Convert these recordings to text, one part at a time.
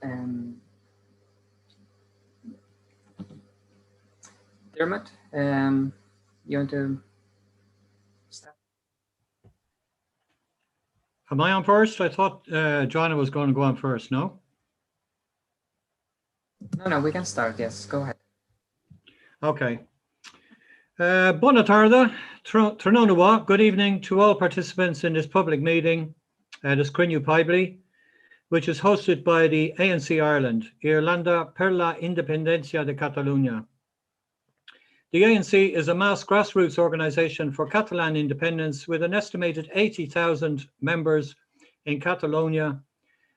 Um, Dermot, you want to start? Am I on first? I thought Joanna was going to go on first, no? No, we can start. Yes, go ahead. Okay. Bona tarda, Trnonawa. Good evening to all participants in this public meeting, this Crinnew Pibli, which is hosted by the ANC Ireland, Irlanda per la Independencia de Catalunya. The ANC is a mass grassroots organisation for Catalan independence with an estimated 80,000 members in Catalonia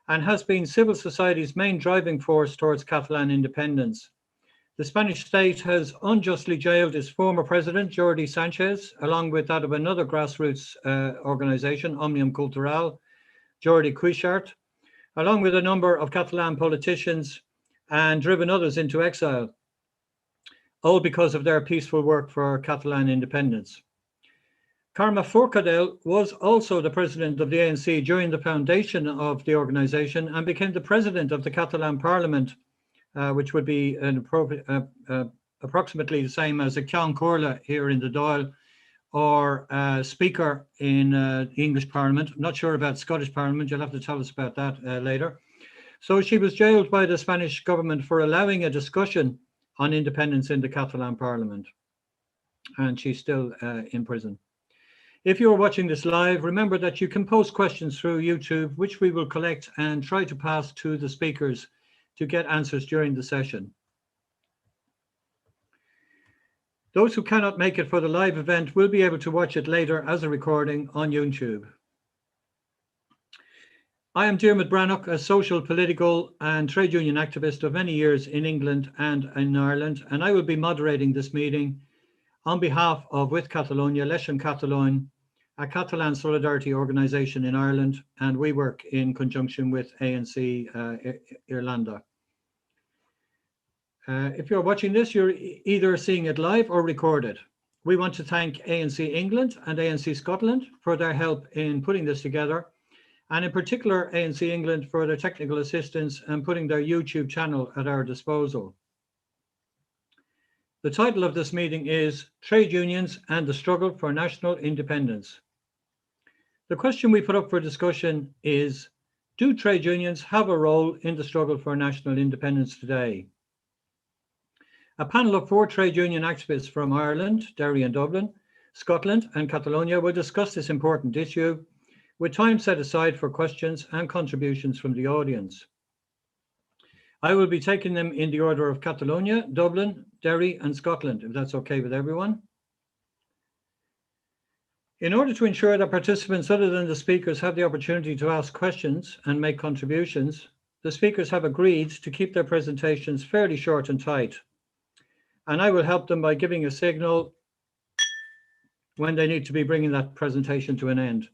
and has been civil society's main driving force towards Catalan independence. The Spanish state has unjustly jailed its former president, Jordi Sanchez, along with that of another grassroots organisation, Òmnium Cultural, Jordi Cuixart, along with a number of Catalan politicians, and driven others into exile, all because of their peaceful work for Catalan independence. Carme Forcadell was also the president of the ANC during the foundation of the organisation and became the president of the Catalan Parliament, which would be approximately the same as a Ceann Comhairle here in the Dáil, or Speaker in the English Parliament. I'm not sure about Scottish Parliament. You'll have to tell us about that later. So she was jailed by the Spanish government for allowing a discussion on independence in the Catalan Parliament, and she's still in prison. If you're watching this live, remember that you can post questions through YouTube, which we will collect and try to pass to the speakers to get answers during the session. Those who cannot make it for the live event will be able to watch it later as a recording on YouTube. I am Diarmuid Brannock, a social, political and trade union activist of many years in England and in Ireland, and I will be moderating this meeting on behalf of With Catalonia, Leis an Cataláin, a Catalan solidarity organisation in Ireland, and we work in conjunction with ANC Irlanda. If you're watching this, you're either seeing it live or recorded. We want to thank ANC England and ANC Scotland for their help in putting this together, and in particular ANC England for their technical assistance and putting their YouTube channel at our disposal. The title of this meeting is Trade Unions and the Struggle for National Independence. The question we put up for discussion is, do trade unions have a role in the struggle for national independence today? A panel of 4 trade union activists from Ireland, Derry and Dublin, Scotland and Catalonia will discuss this important issue, with time set aside for questions and contributions from the audience. I will be taking them in the order of Catalonia, Dublin, Derry and Scotland, if that's okay with everyone. In order to ensure that participants other than the speakers have the opportunity to ask questions and make contributions, the speakers have agreed to keep their presentations fairly short and tight. And I will help them by giving a signal when they need to be bringing that presentation to an end.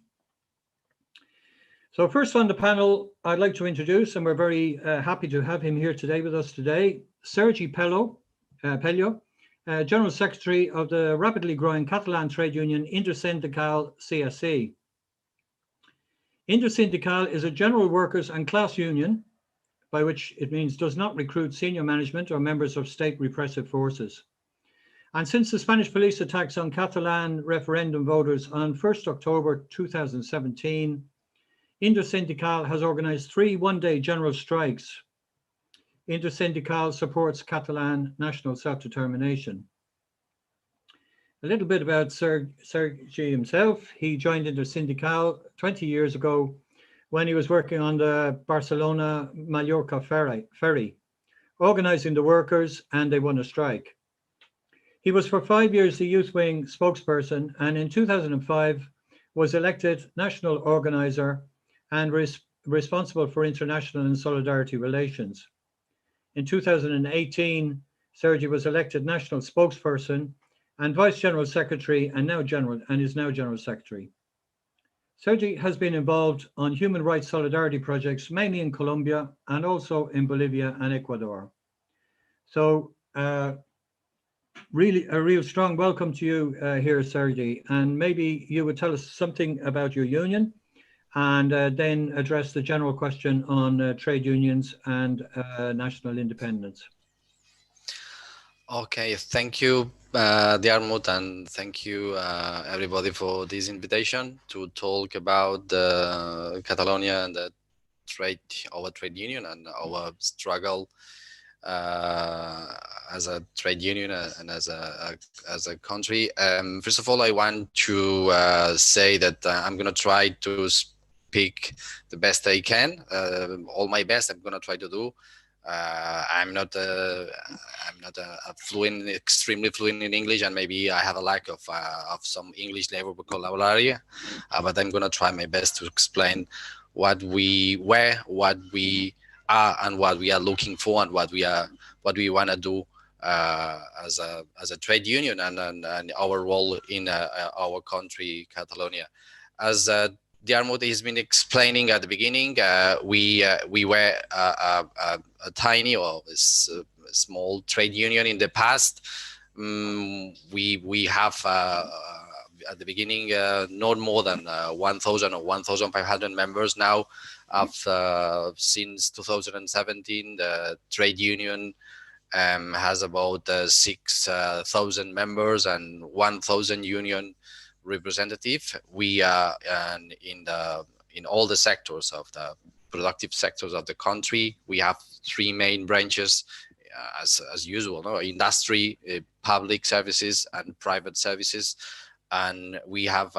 So first on the panel, I'd like to introduce, and we're very happy to have him here today with us today, Sergi Pello, General Secretary of the rapidly growing Catalan trade union Intersindical CSC. Intersindical is a general workers and class union, by which it means does not recruit senior management or members of state repressive forces. And since the Spanish police attacks on Catalan referendum voters on 1st October 2017, Intersindical has organized 3 one-day general strikes. Intersindical supports Catalan national self-determination. A little bit about Sergi himself. He joined Intersindical 20 years ago when he was working on the Barcelona-Mallorca ferry, organizing the workers, and they won a strike. He was for 5 years the youth wing spokesperson, and in 2005 was elected national organizer and responsible for international and solidarity relations. In 2018, Sergi was elected national spokesperson and vice general secretary, and is now general secretary. Sergi has been involved on human rights solidarity projects, mainly in Colombia and also in Bolivia and Ecuador. So really a real strong welcome to you here, Sergi. And maybe you would tell us something about your union and then address the general question on trade unions and national independence. Okay, thank you, Diarmuid, and thank you everybody for this invitation to talk about Catalonia and our trade union and our struggle as a trade union and as a country. First of all, I want to say that I'm gonna try to speak the best I can, all my best. I'm gonna try to do. I'm not a fluent, extremely fluent in English, and maybe I have a lack of some English level vocabulary. But I'm gonna try my best to explain what we are, and what we are looking for, and what we want to do as a trade union, and our role in our country, Catalonia. As Diarmuid has been explaining at the beginning, we were a tiny or a small trade union in the past. We have at the beginning not more than 1,000 or 1,500 members now. Since 2017, the trade union has about 6,000 members and 1,000 union representative. We are in all the sectors of the productive sectors of the country. We have three main branches, as usual: no? Industry, public services, and private services. And we are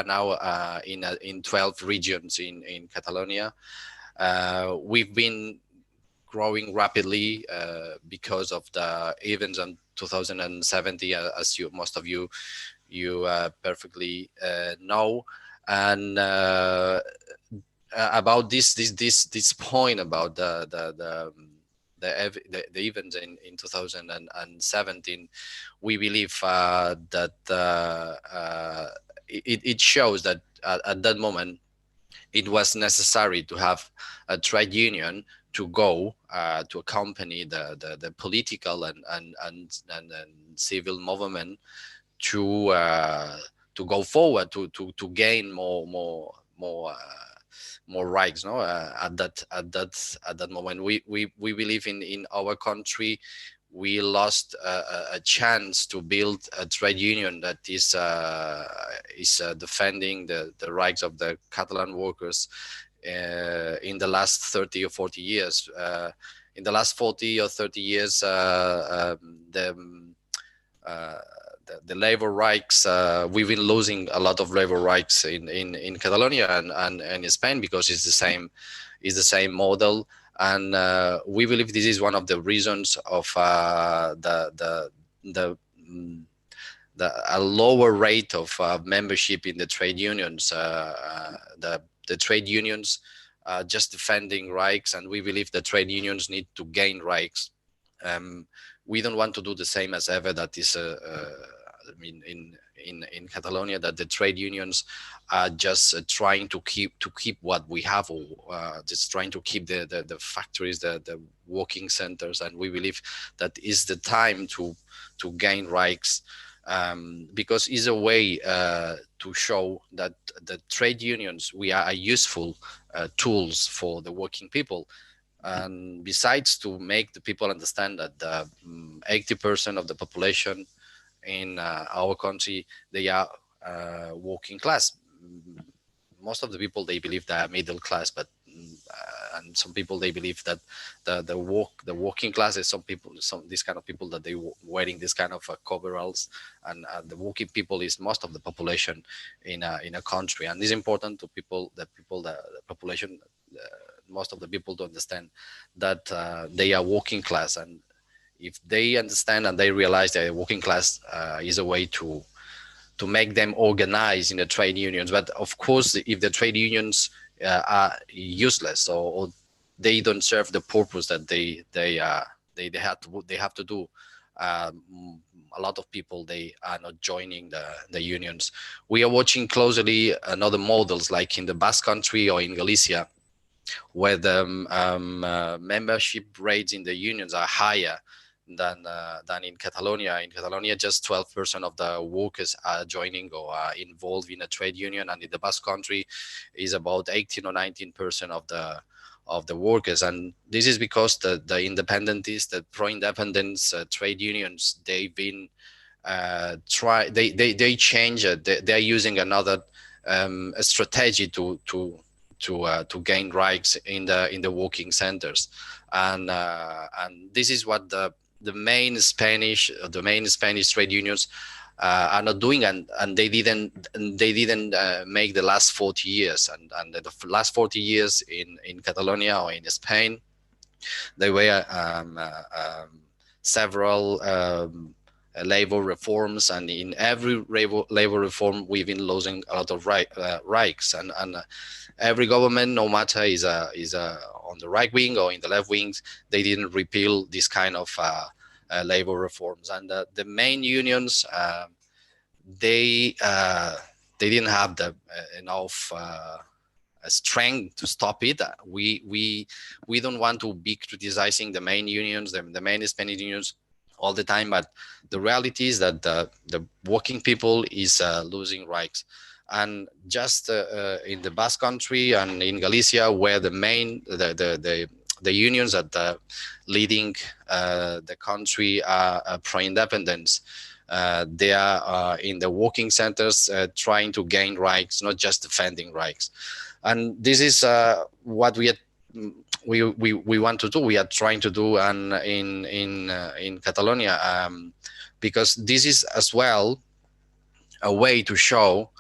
now in 12 regions in Catalonia. We've been growing rapidly because of the events in 2017, as most of you perfectly know. And about this point about the events in 2017, we believe that it shows that at that moment it was necessary to have a trade union to go to accompany the political and civil movement to go forward, to gain more rights. No, at that moment, we believe in our country. We lost a chance to build a trade union that is defending the rights of the Catalan workers in the last 30 or 40 years. In the last 40 or 30 years, the labor rights, we've been losing a lot of labor rights in Catalonia and in Spain, because it's the same model. And we believe this is one of the reasons of a lower rate of membership in the trade unions. The trade unions are just defending rights, and we believe the trade unions need to gain rights. We don't want to do the same as ever. That is, I mean, in Catalonia, that the trade unions are just trying to keep what we have, or just trying to keep the factories, the working centers. And we believe that is the time to gain rights, because it's a way to show that the trade unions, we are useful tools for the working people. And besides, to make the people understand that 80% of the population in our country, they are working class. Most of the people, they believe they are middle class, but and some people, they believe that the working class is these kind of people that they wearing this kind of coveralls, and the working people is most of the population in a country. And it's important to the population, most of the people to understand that they are working class. And if they understand and they realize that working class is a way to make them organize in the trade unions. But of course, if the trade unions are useless, or they don't serve the purpose that they have to do, a lot of people, they are not joining the unions. We are watching closely another models, like in the Basque Country or in Galicia, where the membership rates in the unions are higher than in Catalonia. In Catalonia, just 12% of the workers are joining or are involved in a trade union, and in the Basque Country is about 18 or 19% of the workers. And this is because the independentists, the pro-independence trade unions, they've been they change it. They're using another a strategy to gain rights in the working centers, and this is what the main Spanish trade unions are not doing, and they didn't make the last 40 years, and the last 40 years in Catalonia or in Spain, there were several labor reforms, and in every labor reform we've been losing a lot of rights, and every government, no matter is on the right wing or in the left wings, they didn't repeal this kind of labor reforms. And the main unions, they didn't have the enough strength to stop it. We don't want to be criticizing the main unions, the main Spanish unions all the time, but the reality is that the working people is losing rights. And just in the Basque Country and in Galicia, where the main the unions that leading the country are pro-independence, they are in the working centers trying to gain rights, not just defending rights. And this is what we want to do. We are trying to do, and in Catalonia, because this is as well a way to show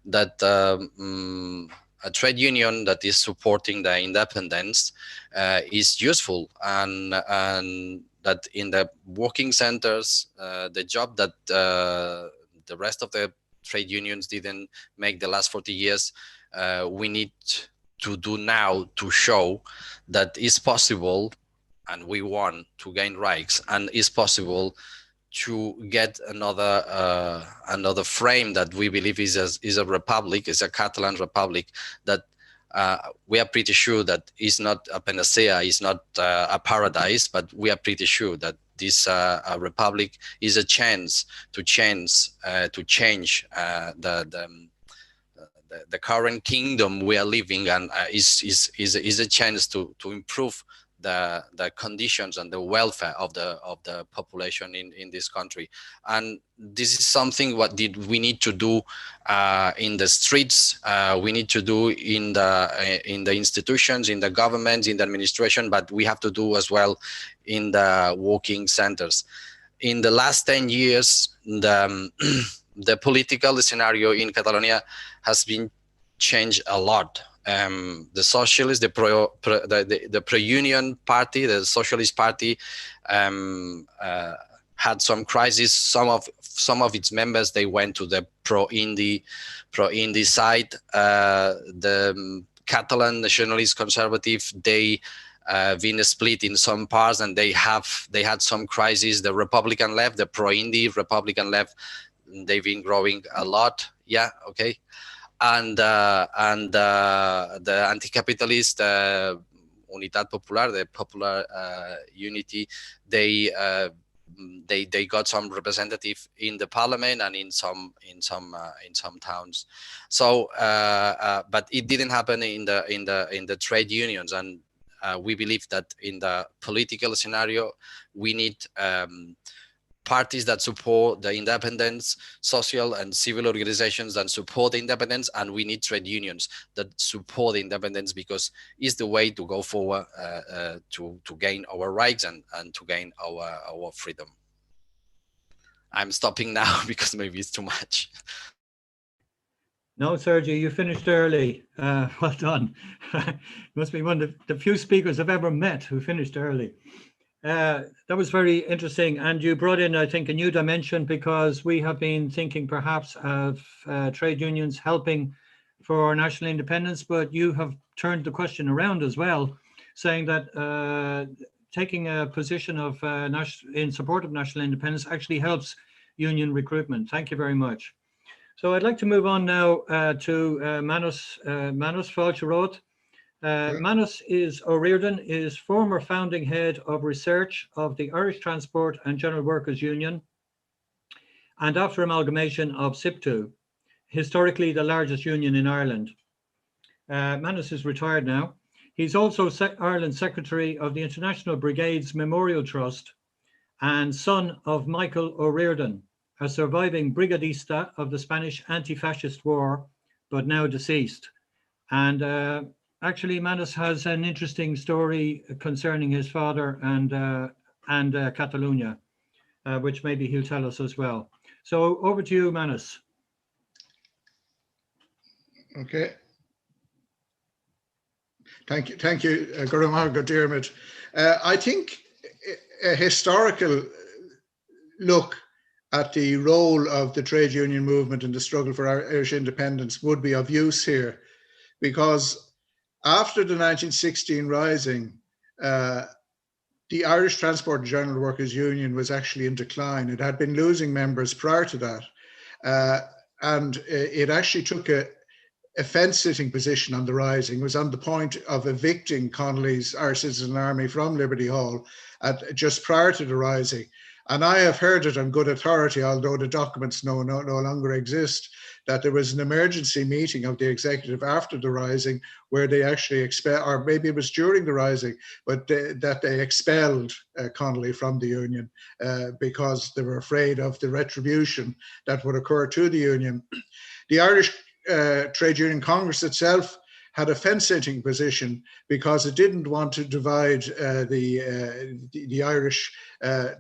that a trade union that is supporting the independence is useful, and that in the working centers, the job that the rest of the trade unions didn't make the last 40 years, we need to do now to show that it's possible, and we want to gain rights, and it's possible to get another frame that we believe is a republic, is a Catalan republic, that we are pretty sure that is not a panacea, is not a paradise, but we are pretty sure that this republic is a chance to change the current kingdom we are living, and is a chance to improve the conditions and the welfare of the population in this country. And this is something what we need to do in the streets, we need to do in the institutions, in the governments, in the administration, but we have to do as well in the working centers. In the last 10 years, the political scenario in Catalonia has been changed a lot. The socialists, the pro-union party, the Socialist Party, had some crisis. Some of its members, they went to the pro-Indi side. The Catalan nationalist conservative, they been split in some parts, and they had some crisis. The Republican left, the pro-Indi Republican left, they've been growing a lot. Yeah, okay. And the anti-capitalist Unitat Popular, the Popular Unity, they got some representative in the parliament and in some towns. So, but it didn't happen in the trade unions, and we believe that in the political scenario, we need parties that support the independence, social and civil organizations that support the independence, and we need trade unions that support the independence, because it's the way to go forward to gain our rights and to gain our freedom. I'm stopping now because maybe it's too much. No, Sergio, you finished early. Well done. Must be one of the few speakers I've ever met who finished early. That was very interesting, and you brought in, I think, a new dimension, because we have been thinking perhaps of trade unions helping for national independence, but you have turned the question around as well, saying that taking a position of in support of national independence actually helps union recruitment. Thank you very much. So I'd like to move on now to Manos Falcherot. Manus O'Riordan is former founding head of research of the Irish Transport and General Workers Union, and after amalgamation of SIPTU, historically the largest union in Ireland. Manus is retired now. He's also Ireland's Secretary of the International Brigades Memorial Trust and son of Michael O'Riordan, a surviving brigadista of the Spanish anti-fascist war, but now deceased. And actually, Manus has an interesting story concerning his father and Catalonia, which maybe he'll tell us as well. So over to you, Manus. Okay. Thank you, Gurumar Dermot. I think a historical look at the role of the trade union movement in the struggle for Irish independence would be of use here, because after the 1916 Rising, the Irish Transport and General Workers Union was actually in decline. It had been losing members prior to that, and it actually took a fence-sitting position on the Rising. It was on the point of evicting Connolly's Irish Citizen Army from Liberty Hall just prior to the Rising. And I have heard it on good authority, although the documents no longer exist, that there was an emergency meeting of the executive after the Rising where they actually expelled, or maybe it was during the Rising, but that they expelled Connolly from the union because they were afraid of the retribution that would occur to the union. The Irish Trade Union Congress itself had a fence-sitting position because it didn't want to divide the Irish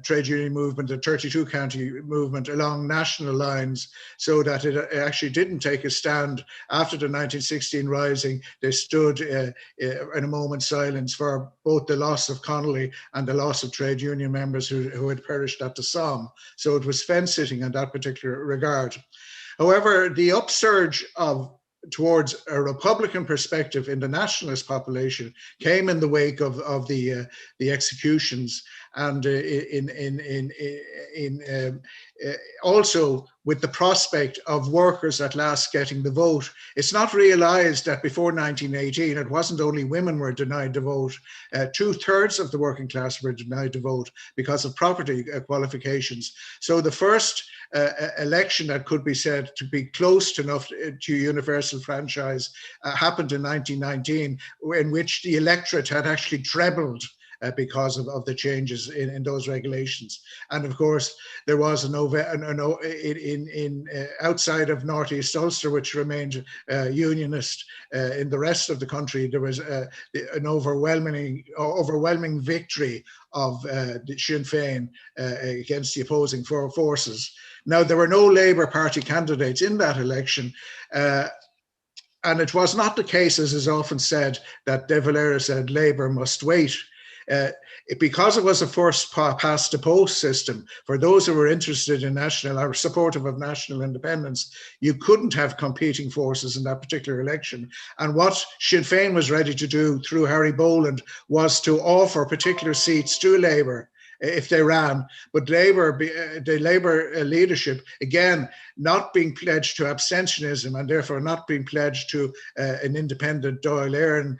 trade union movement, the 32 county movement, along national lines, so that it actually didn't take a stand after the 1916 Rising. They stood in a moment's silence for both the loss of Connolly and the loss of trade union members who had perished at the Somme. So it was fence-sitting in that particular regard. However, the upsurge towards a Republican perspective in the nationalist population came in the wake of the executions, and also with the prospect of workers at last getting the vote. It's not realized that before 1918, it wasn't only women were denied the vote. 2/3 of the working class were denied the vote because of property qualifications. So the first election that could be said to be close enough to universal franchise happened in 1919, in which the electorate had actually trebled because of the changes in those regulations. And of course, there was outside of Northeast Ulster, which remained unionist, in the rest of the country, there was an overwhelming victory of Sinn Féin against the opposing forces. Now, there were no Labour Party candidates in that election, and it was not the case, as is often said, that De Valera said Labour must wait. Because it was a first past the post system, for those who were interested in national or supportive of national independence, you couldn't have competing forces in that particular election. And what Sinn Féin was ready to do through Harry Boland was to offer particular seats to Labour if they ran, but the Labour leadership, again, not being pledged to abstentionism and therefore not being pledged to an independent Dáil Éireann,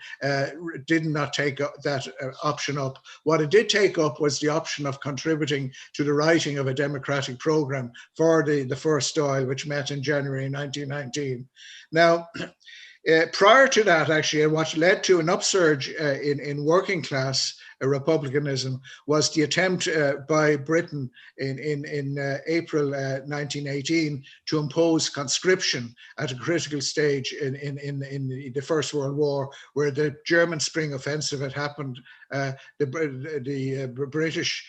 did not take that option up. What it did take up was the option of contributing to the writing of a democratic programme for the first Dáil, which met in January 1919. Now, prior to that, actually, what led to an upsurge in working class republicanism was the attempt by Britain in April 1918 to impose conscription at a critical stage in the First World War, where the German Spring Offensive had happened. The British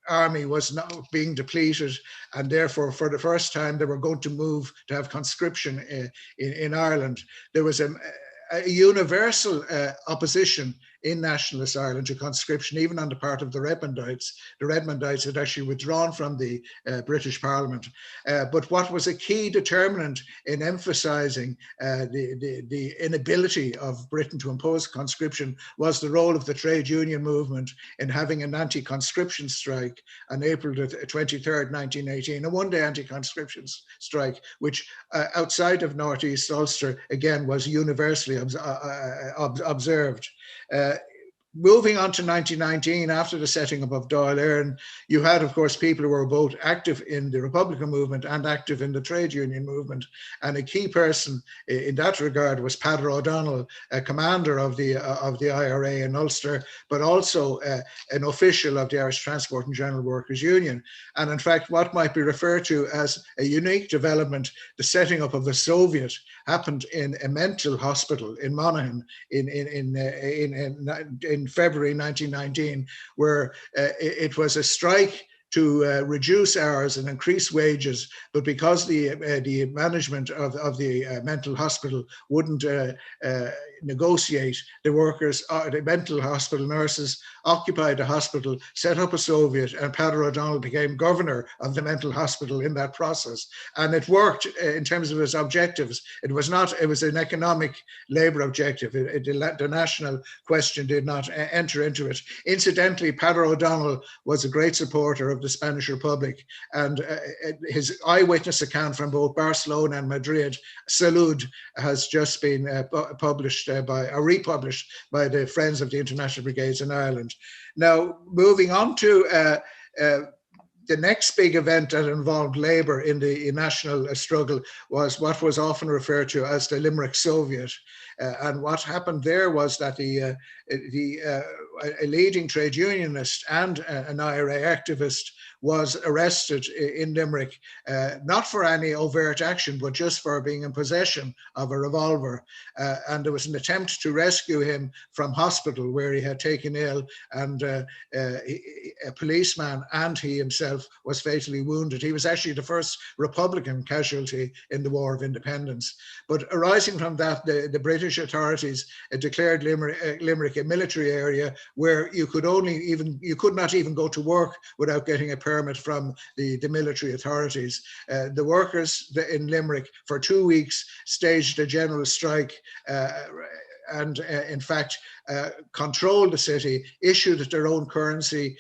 army was now being depleted, and therefore for the first time they were going to move to have conscription in Ireland. There was a universal opposition in nationalist Ireland to conscription, even on the part of the Redmondites. The Redmondites had actually withdrawn from the British Parliament. But what was a key determinant in emphasising the inability of Britain to impose conscription was the role of the trade union movement in having an anti-conscription strike on April 23rd, 1918, a one-day anti-conscription strike, which outside of Northeast Ulster, again, was universally observed. Moving on to 1919, after the setting up of Dáil Éireann, you had, of course, people who were both active in the Republican movement and active in the trade union movement. And a key person in that regard was Peadar O'Donnell, a commander of the IRA in Ulster, but also an official of the Irish Transport and General Workers Union. And in fact, what might be referred to as a unique development, the setting up of the Soviet, happened in a mental hospital in Monaghan in February 1919, where it was a strike to reduce hours and increase wages, but because the management of the mental hospital wouldn't negotiate, the workers, the mental hospital nurses occupied the hospital, set up a Soviet, and Peadar O'Donnell became governor of the mental hospital in that process. And it worked in terms of its objectives. It was an economic labour objective. The national question did not enter into it. Incidentally, Peadar O'Donnell was a great supporter of the Spanish Republic, and his eyewitness account from both Barcelona and Madrid, Salud, has just been republished by the Friends of the International Brigades in Ireland. Now, moving on to the next big event that involved labour in the national struggle was what was often referred to as the Limerick Soviet. And what happened there was that a leading trade unionist and an IRA activist was arrested in Limerick, not for any overt action, but just for being in possession of a revolver. And there was an attempt to rescue him from hospital where he had taken ill, and a policeman and he himself was fatally wounded. He was actually the first Republican casualty in the War of Independence. But arising from that, the British authorities declared Limerick a military area where you could not even go to work without getting a permit from the military authorities. The workers in Limerick for 2 weeks staged a general strike and in fact controlled the city, issued their own currency,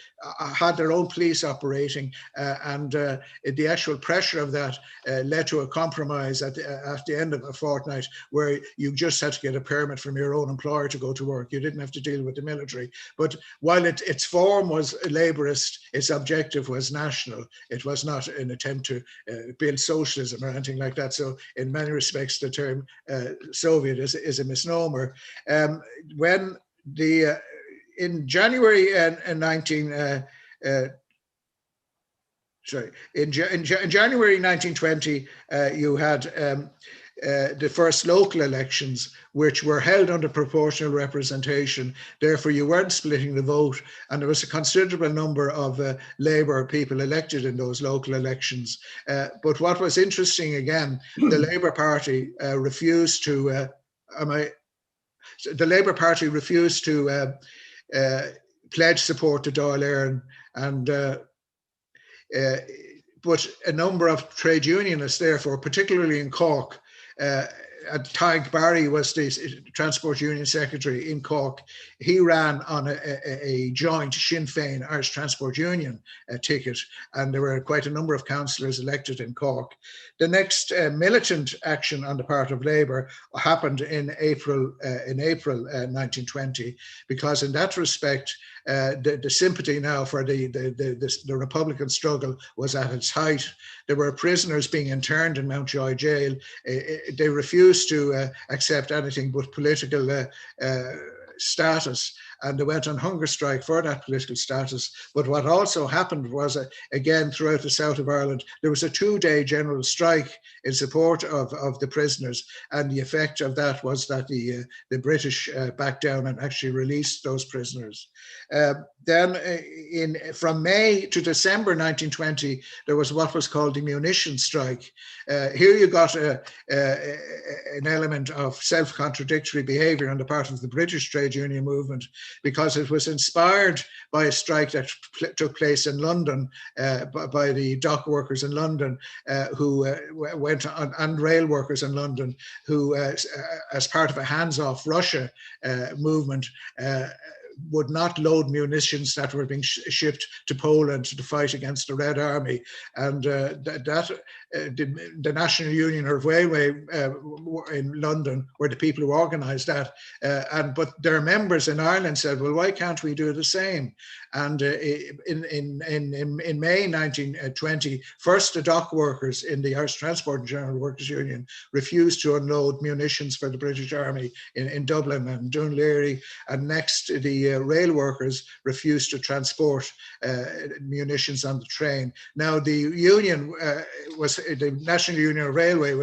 had their own police operating, and the actual pressure of that led to a compromise at the end of a fortnight where you just had to get a permit from your own employer to go to work. You didn't have to deal with the military. But while its form was labourist, its objective was national. It was not an attempt to build socialism or anything like that. So in many respects, the term Soviet is a misnomer. In January 1920, you had the first local elections, which were held under proportional representation. Therefore, you weren't splitting the vote, and there was a considerable number of Labour people elected in those local elections. But what was interesting, again, the Labour Party refused to pledge support to Dáil Éireann, and but a number of trade unionists, therefore, particularly in Cork, Tadhg Barry was the Transport Union Secretary in Cork. He ran on a joint Sinn Féin Irish Transport Union ticket, and there were quite a number of councillors elected in Cork. The next militant action on the part of Labour happened in April 1920, because in that respect, the sympathy now for the Republican struggle was at its height. There were prisoners being interned in Mountjoy Jail. They refused to accept anything but political status, and they went on hunger strike for that political status. But what also happened was, again, throughout the south of Ireland, there was a 2-day general strike in support of the prisoners, and the effect of that was that the British backed down and actually released those prisoners. Then from May to December 1920, there was what was called the Munitions Strike. Here you got an element of self-contradictory behaviour on the part of the British trade trade union movement, because it was inspired by a strike that took place in London by the dock workers in London who went on, and rail workers in London who, as part of a hands-off Russia movement, would not load munitions that were being shipped to Poland to fight against the Red Army. And the National Union of Railway in London were the people who organised that. But their members in Ireland said, well, why can't we do the same? And in May 1920, first the dock workers in the Irish Transport and General Workers Union refused to unload munitions for the British Army in Dublin and Dún Laoghaire, and next the rail workers refused to transport munitions on the train. Now the union the National Union of Railway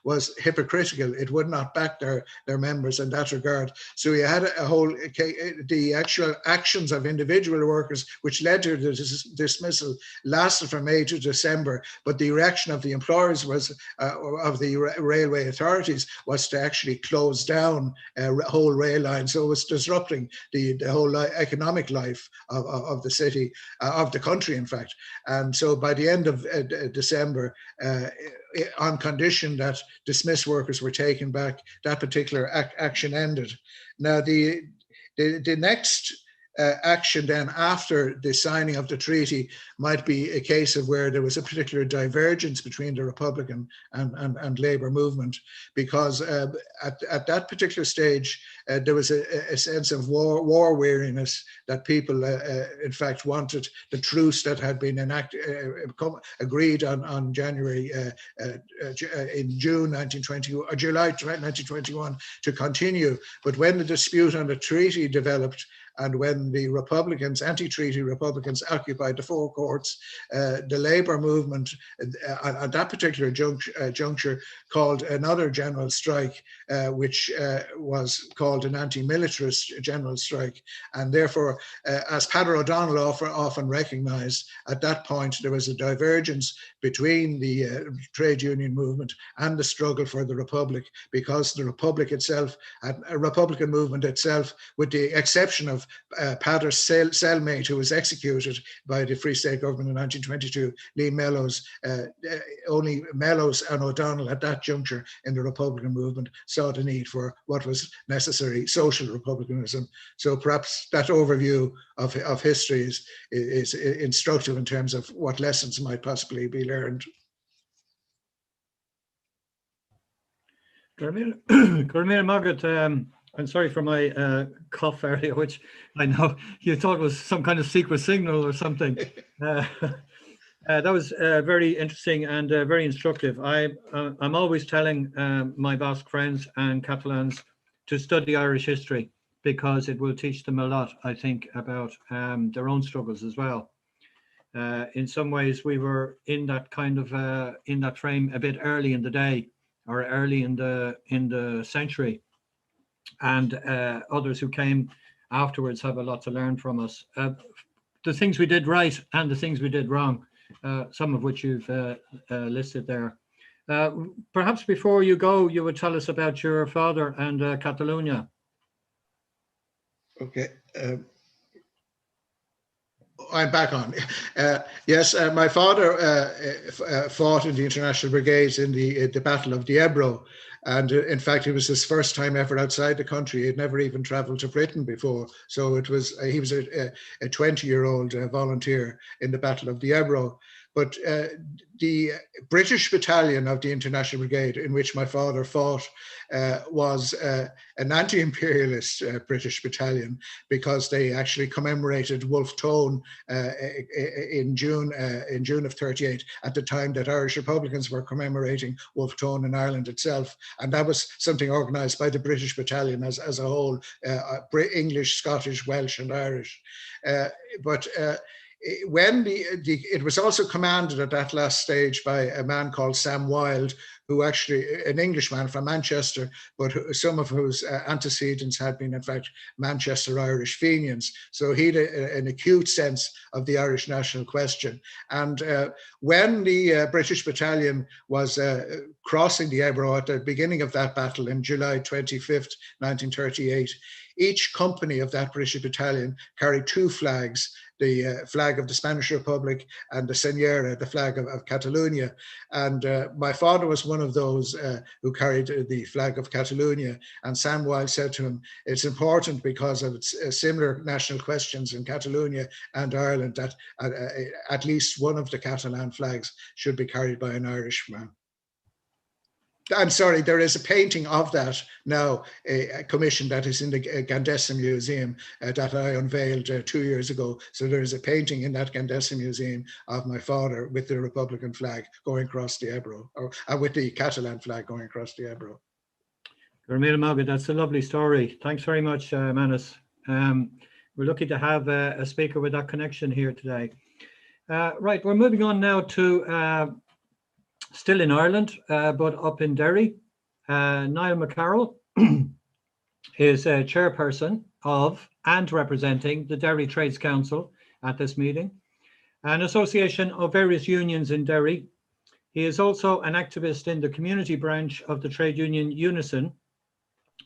was hypocritical. It would not back their members in that regard. So you had a whole, the actual actions of individual workers which led to the dismissal lasted from May to December, but the reaction of the employers was, of the railway authorities, was to actually close down a whole rail line. So it was disrupting the whole economic life of the city, of the country, in fact. And so by the end of December, on condition that dismissed workers were taken back, that particular action ended. Now, the next action then after the signing of the treaty might be a case of where there was a particular divergence between the Republican and Labour movement, because at that particular stage there was a sense of war weariness, that people in fact wanted the truce that had been agreed on January in June 1920 or July 1921 to continue. But when the dispute on the treaty developed, and when the Republicans, anti-treaty Republicans, occupied the four courts, the Labour movement at that particular juncture called another general strike, which was called an anti-militarist general strike. And therefore, as Peadar O'Donnell often recognised, at that point there was a divergence between the trade union movement and the struggle for the Republic, because the Republic itself, a Republican movement itself, with the exception of Peadar's cellmate, who was executed by the Free State government in 1922, Lee Mellows, only Mellows and O'Donnell at that juncture in the Republican movement saw the need for what was necessary, social republicanism. So perhaps that overview of history is instructive in terms of what lessons might possibly be learned. Gurmir Margaret, I'm sorry for my cough earlier, which I know you thought was some kind of secret signal or something. That was very interesting and very instructive. I'm always telling my Basque friends and Catalans to study Irish history, because it will teach them a lot, I think, about their own struggles as well. In some ways, we were in that kind of in that frame a bit early in the day, or early in the century. And others who came afterwards have a lot to learn from us. The things we did right and the things we did wrong, some of which you've listed there. Perhaps before you go, you would tell us about your father and Catalonia. Okay. I'm back on. Yes, my father fought in the International Brigades in the Battle of the Ebro. And in fact, it was his first time ever outside the country. He'd never even traveled to Britain before. So it was he was a 20-year-old volunteer in the Battle of the Ebro. But the British battalion of the International Brigade, in which my father fought, was an anti-imperialist British battalion, because they actually commemorated Wolfe Tone in June of '38, at the time that Irish Republicans were commemorating Wolfe Tone in Ireland itself. And that was something organised by the British battalion as a whole, English, Scottish, Welsh and Irish. When it was also commanded at that last stage by a man called Sam Wilde, who actually, an Englishman from Manchester, but some of whose antecedents had been, in fact, Manchester Irish Fenians. So he had an acute sense of the Irish national question. And when the British battalion was crossing the Ebro at the beginning of that battle in July 25th, 1938, each company of that British battalion carried 2 flags, the flag of the Spanish Republic and the Senyera, the flag of Catalonia. And my father was one of those who carried the flag of Catalonia. And Samwise said to him, it's important because of similar national questions in Catalonia and Ireland that at least one of the Catalan flags should be carried by an Irishman. I'm sorry, there is a painting of that now, a commission that is in the Gandessa Museum that I unveiled 2 years ago. So there is a painting in that Gandessa Museum of my father with the Republican flag going across the Ebro, or with the Catalan flag going across the Ebro. That's a lovely story. Thanks very much, Manus. We're lucky to have a speaker with that connection here today. Right, we're moving on now to still in Ireland, but up in Derry. Niall McCarroll is a chairperson of and representing the Derry Trades Council at this meeting, an association of various unions in Derry. He is also an activist in the community branch of the trade union Unison,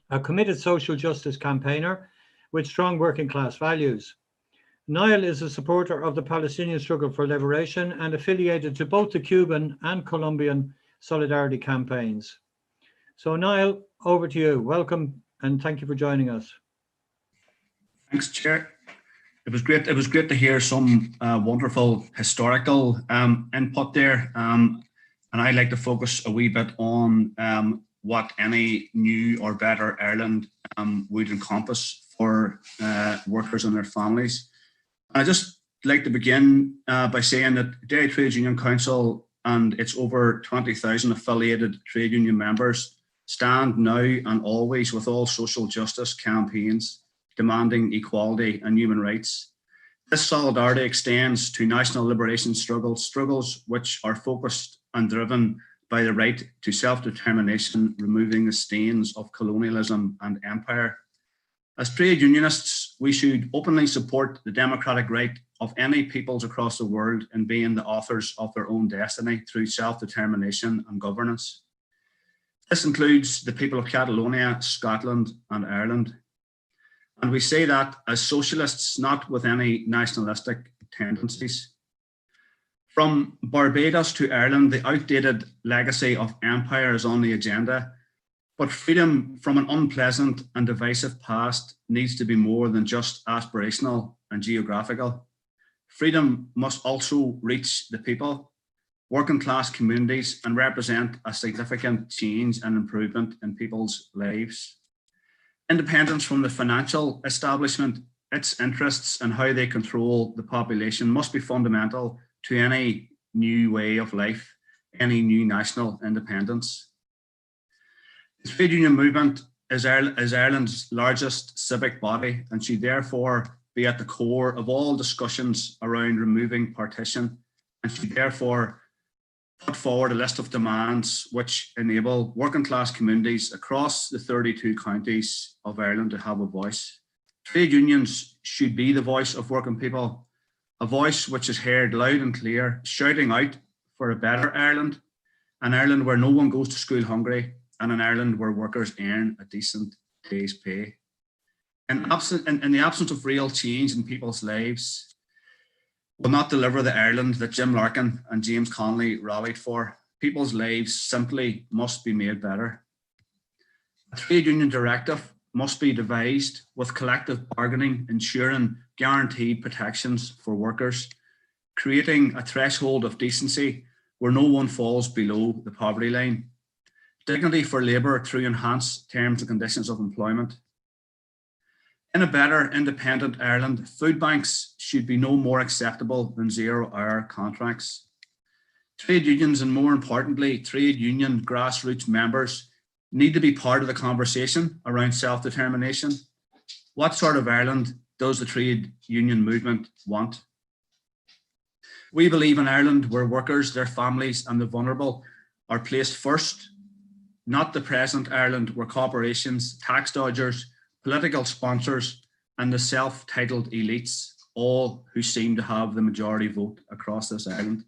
a committed social justice campaigner with strong working class values. Niall is a supporter of the Palestinian struggle for liberation and affiliated to both the Cuban and Colombian solidarity campaigns. So Niall, over to you. Welcome and thank you for joining us. Thanks, Chair. It was great to hear some wonderful historical input there. And I'd like to focus a wee bit on what any new or better Ireland would encompass for workers and their families. I'd just like to begin by saying that Derry Trades Union Council and its over 20,000 affiliated trade union members stand now and always with all social justice campaigns demanding equality and human rights. This solidarity extends to national liberation struggles which are focused and driven by the right to self-determination, removing the stains of colonialism and empire. As trade unionists, we should openly support the democratic right of any peoples across the world in being the authors of their own destiny through self-determination and governance. This includes the people of Catalonia, Scotland, and Ireland. And we say that as socialists, not with any nationalistic tendencies. From Barbados to Ireland, the outdated legacy of empire is on the agenda. But freedom from an unpleasant and divisive past needs to be more than just aspirational and geographical. Freedom must also reach the people, working class communities, and represent a significant change and improvement in people's lives. Independence from the financial establishment, its interests and how they control the population must be fundamental to any new way of life, any new national independence. The trade union movement is Ireland's largest civic body and should therefore be at the core of all discussions around removing partition, and should therefore put forward a list of demands which enable working class communities across the 32 counties of Ireland to have a voice. Trade unions should be the voice of working people, a voice which is heard loud and clear, shouting out for a better Ireland, an Ireland where no one goes to school hungry, and an Ireland where workers earn a decent day's pay. In the absence of real change in people's lives, will not deliver the Ireland that Jim Larkin and James Connolly rallied for. People's lives simply must be made better. A trade union directive must be devised with collective bargaining, ensuring guaranteed protections for workers, creating a threshold of decency where no one falls below the poverty line. Dignity for labour through enhanced terms and conditions of employment. In a better independent Ireland, food banks should be no more acceptable than 0-hour contracts. Trade unions, and more importantly, trade union grassroots members, need to be part of the conversation around self-determination. What sort of Ireland does the trade union movement want? We believe in Ireland where workers, their families and the vulnerable are placed first, not the present Ireland where corporations, tax dodgers, political sponsors and the self-titled elites, all who seem to have the majority vote across this island.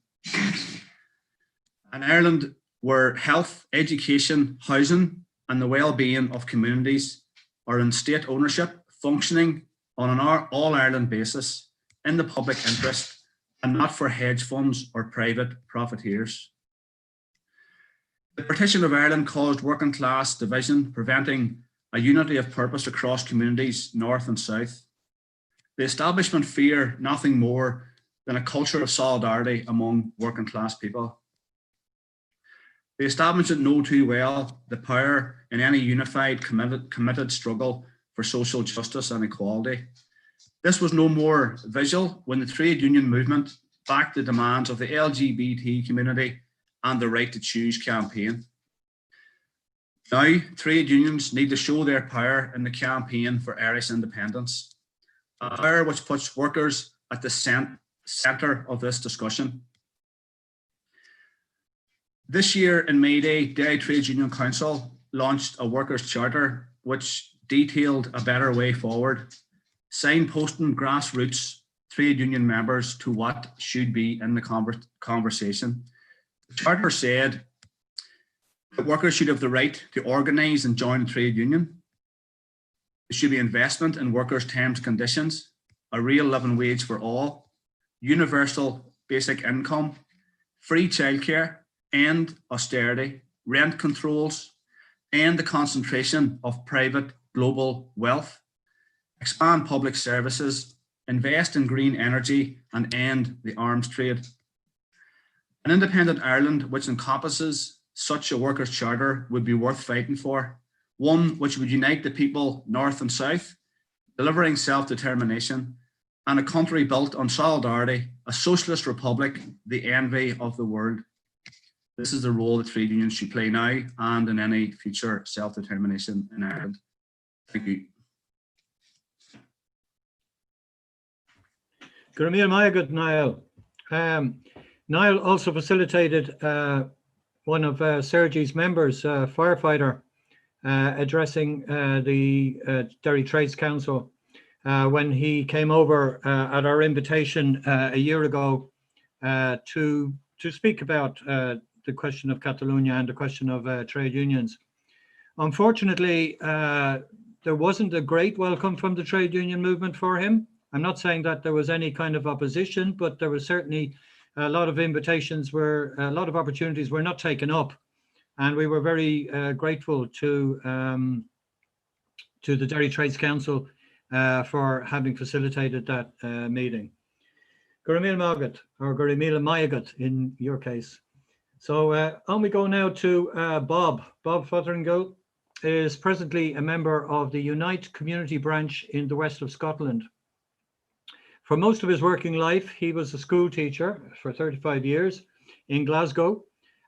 An Ireland where health, education, housing and the well-being of communities are in state ownership, functioning on an all-Ireland basis in the public interest and not for hedge funds or private profiteers. The partition of Ireland caused working class division, preventing a unity of purpose across communities, north and south. The establishment fear nothing more than a culture of solidarity among working class people. The establishment know too well the power in any unified, committed struggle for social justice and equality. This was no more visual when the trade union movement backed the demands of the LGBT community and the Right to Choose campaign. Now, trade unions need to show their power in the campaign for Irish independence, a power which puts workers at the centre of this discussion. This year in May Day, Derry Trades Union Council launched a workers' charter which detailed a better way forward, signposting grassroots trade union members to what should be in the conversation. The charter said that workers should have the right to organise and join a trade union. There should be investment in workers' terms and conditions, a real living wage for all, universal basic income, free childcare, end austerity, rent controls, end the concentration of private global wealth, expand public services, invest in green energy, and end the arms trade. An independent Ireland which encompasses such a workers' charter would be worth fighting for, one which would unite the people north and south, delivering self-determination, and a country built on solidarity, a socialist republic, the envy of the world. This is the role that trade unions should play now and in any future self-determination in Ireland. Thank you. Niall. Niall also facilitated one of Sergey's members, firefighter, addressing the Derry Trades Council when he came over at our invitation a year ago to speak about the question of Catalonia and the question of trade unions. Unfortunately, there wasn't a great welcome from the trade union movement for him. I'm not saying that there was any kind of opposition, but there was certainly a lot of invitations were, a lot of opportunities were not taken up. And we were very grateful to the Derry Trades Council for having facilitated that meeting. Gurimil Magat, or Gurimil Mayagat in your case. So on we go now to Bob. Bob Fotheringill is presently a member of the Unite Community Branch in the west of Scotland. For most of his working life, he was a school teacher for 35 years in Glasgow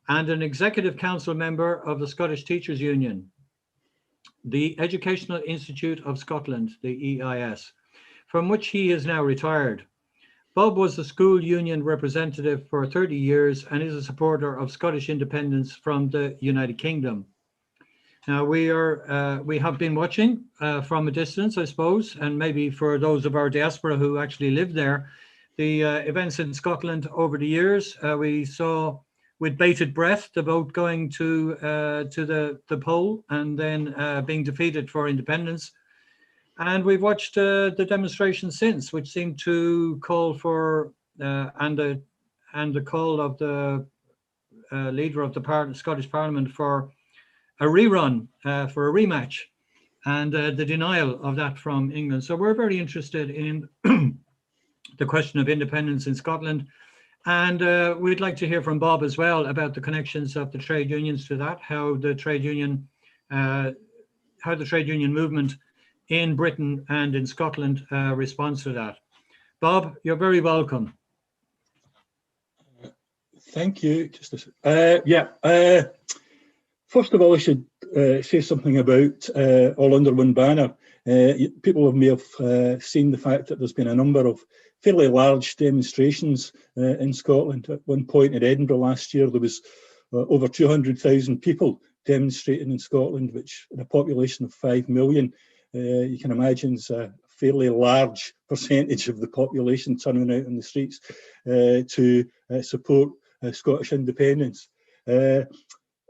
and an executive council member of the Scottish Teachers Union, the Educational Institute of Scotland, the EIS, from which he is now retired. Bob was the school union representative for 30 years and is a supporter of Scottish independence from the United Kingdom. Now we have been watching from a distance, I suppose, and maybe for those of our diaspora who actually live there, the events in Scotland over the years. We saw with bated breath the vote going to the poll and then being defeated for independence. And we've watched the demonstrations since, which seem to call for and the call of the leader of the Scottish Parliament for a rerun, for a rematch, and the denial of that from England. So we're very interested in the question of independence in Scotland, and we'd like to hear from Bob as well about the connections of the trade unions to that, how the trade union movement in Britain and in Scotland responds to that. Bob, you're very welcome. Thank you. First of all, I should say something about All Under One Banner. People may have seen the fact that there's been a number of fairly large demonstrations in Scotland. At one point in Edinburgh last year, there was over 200,000 people demonstrating in Scotland, which in a population of 5 million, you can imagine is a fairly large percentage of the population turning out on the streets to support Scottish independence.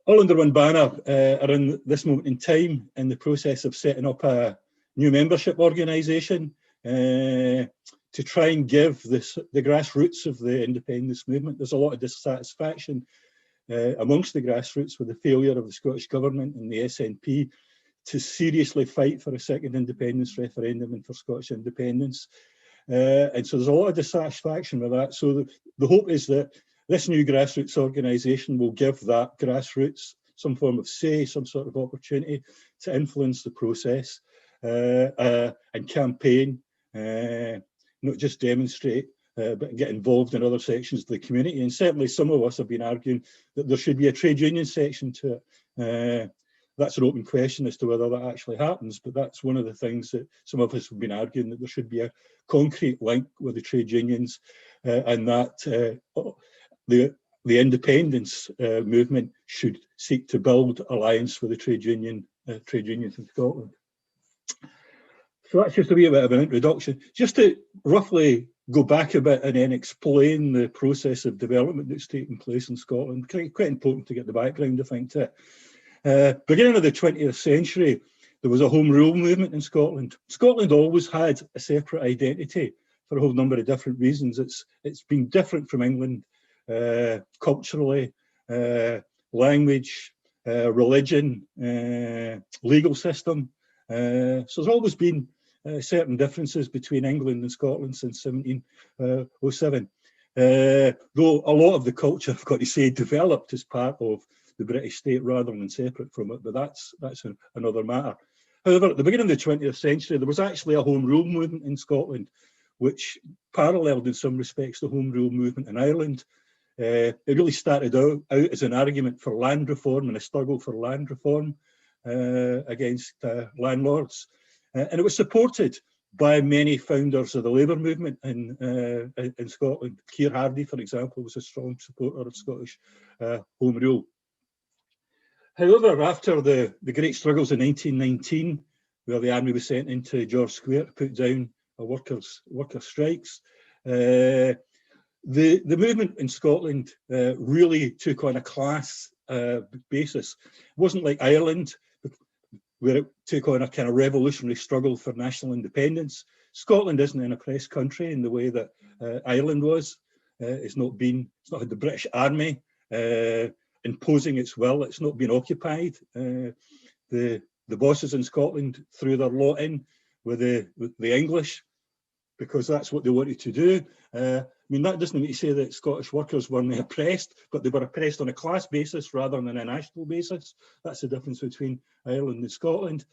All Under One Banner are in this moment in time in the process of setting up a new membership organisation to try and give the grassroots of the independence movement. There's a lot of dissatisfaction amongst the grassroots with the failure of the Scottish Government and the SNP to seriously fight for a second independence referendum and for Scottish independence. And so there's a lot of dissatisfaction with that. So the hope is that this new grassroots organisation will give that grassroots some form of say, some sort of opportunity to influence the process and campaign, not just demonstrate, but get involved in other sections of the community. And certainly some of us have been arguing that there should be a trade union section to it. That's an open question as to whether that actually happens, but that's one of the things that some of us have been arguing, that there should be a concrete link with the trade unions and that the independence movement should seek to build alliance with the trade unions in Scotland. So that's just a wee bit of an introduction. Just to roughly go back a bit and then explain the process of development that's taken place in Scotland. Quite important to get the background, I think, to it. Beginning of the 20th century, there was a Home Rule movement in Scotland. Scotland always had a separate identity for a whole number of different reasons. It's been different from England culturally, language, religion, legal system. So there's always been certain differences between England and Scotland since 1707. Though a lot of the culture, I've got to say, developed as part of the British state rather than separate from it, but that's another matter. However, at the beginning of the 20th century, there was actually a Home Rule movement in Scotland, which paralleled in some respects the Home Rule movement in Ireland. It really started out as an argument for land reform and a struggle for land reform against landlords. And it was supported by many founders of the Labour movement in Scotland. Keir Hardie, for example, was a strong supporter of Scottish Home Rule. However, after the great struggles in 1919, where the army was sent into George Square to put down worker strikes, the movement in Scotland really took on a class basis. It wasn't like Ireland, where it took on a kind of revolutionary struggle for national independence. Scotland isn't an oppressed country in the way that Ireland was. It's not had the British Army imposing its will. It's not been occupied. The bosses in Scotland threw their lot in with the English because that's what they wanted to do. I mean, that doesn't mean to say that Scottish workers weren't oppressed, but they were oppressed on a class basis rather than a national basis. That's the difference between Ireland and Scotland.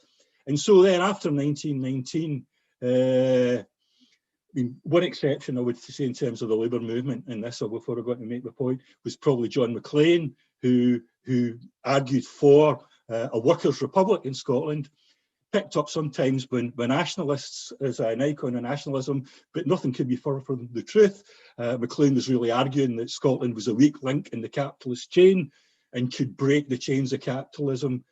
And so then after 1919, I mean, one exception I would say in terms of the Labour movement, and this before I got to make my point, was probably John Maclean, who argued for a workers' republic in Scotland, picked up sometimes by nationalists as an icon of nationalism, but nothing could be further from the truth. Maclean was really arguing that Scotland was a weak link in the capitalist chain and could break the chains of capitalism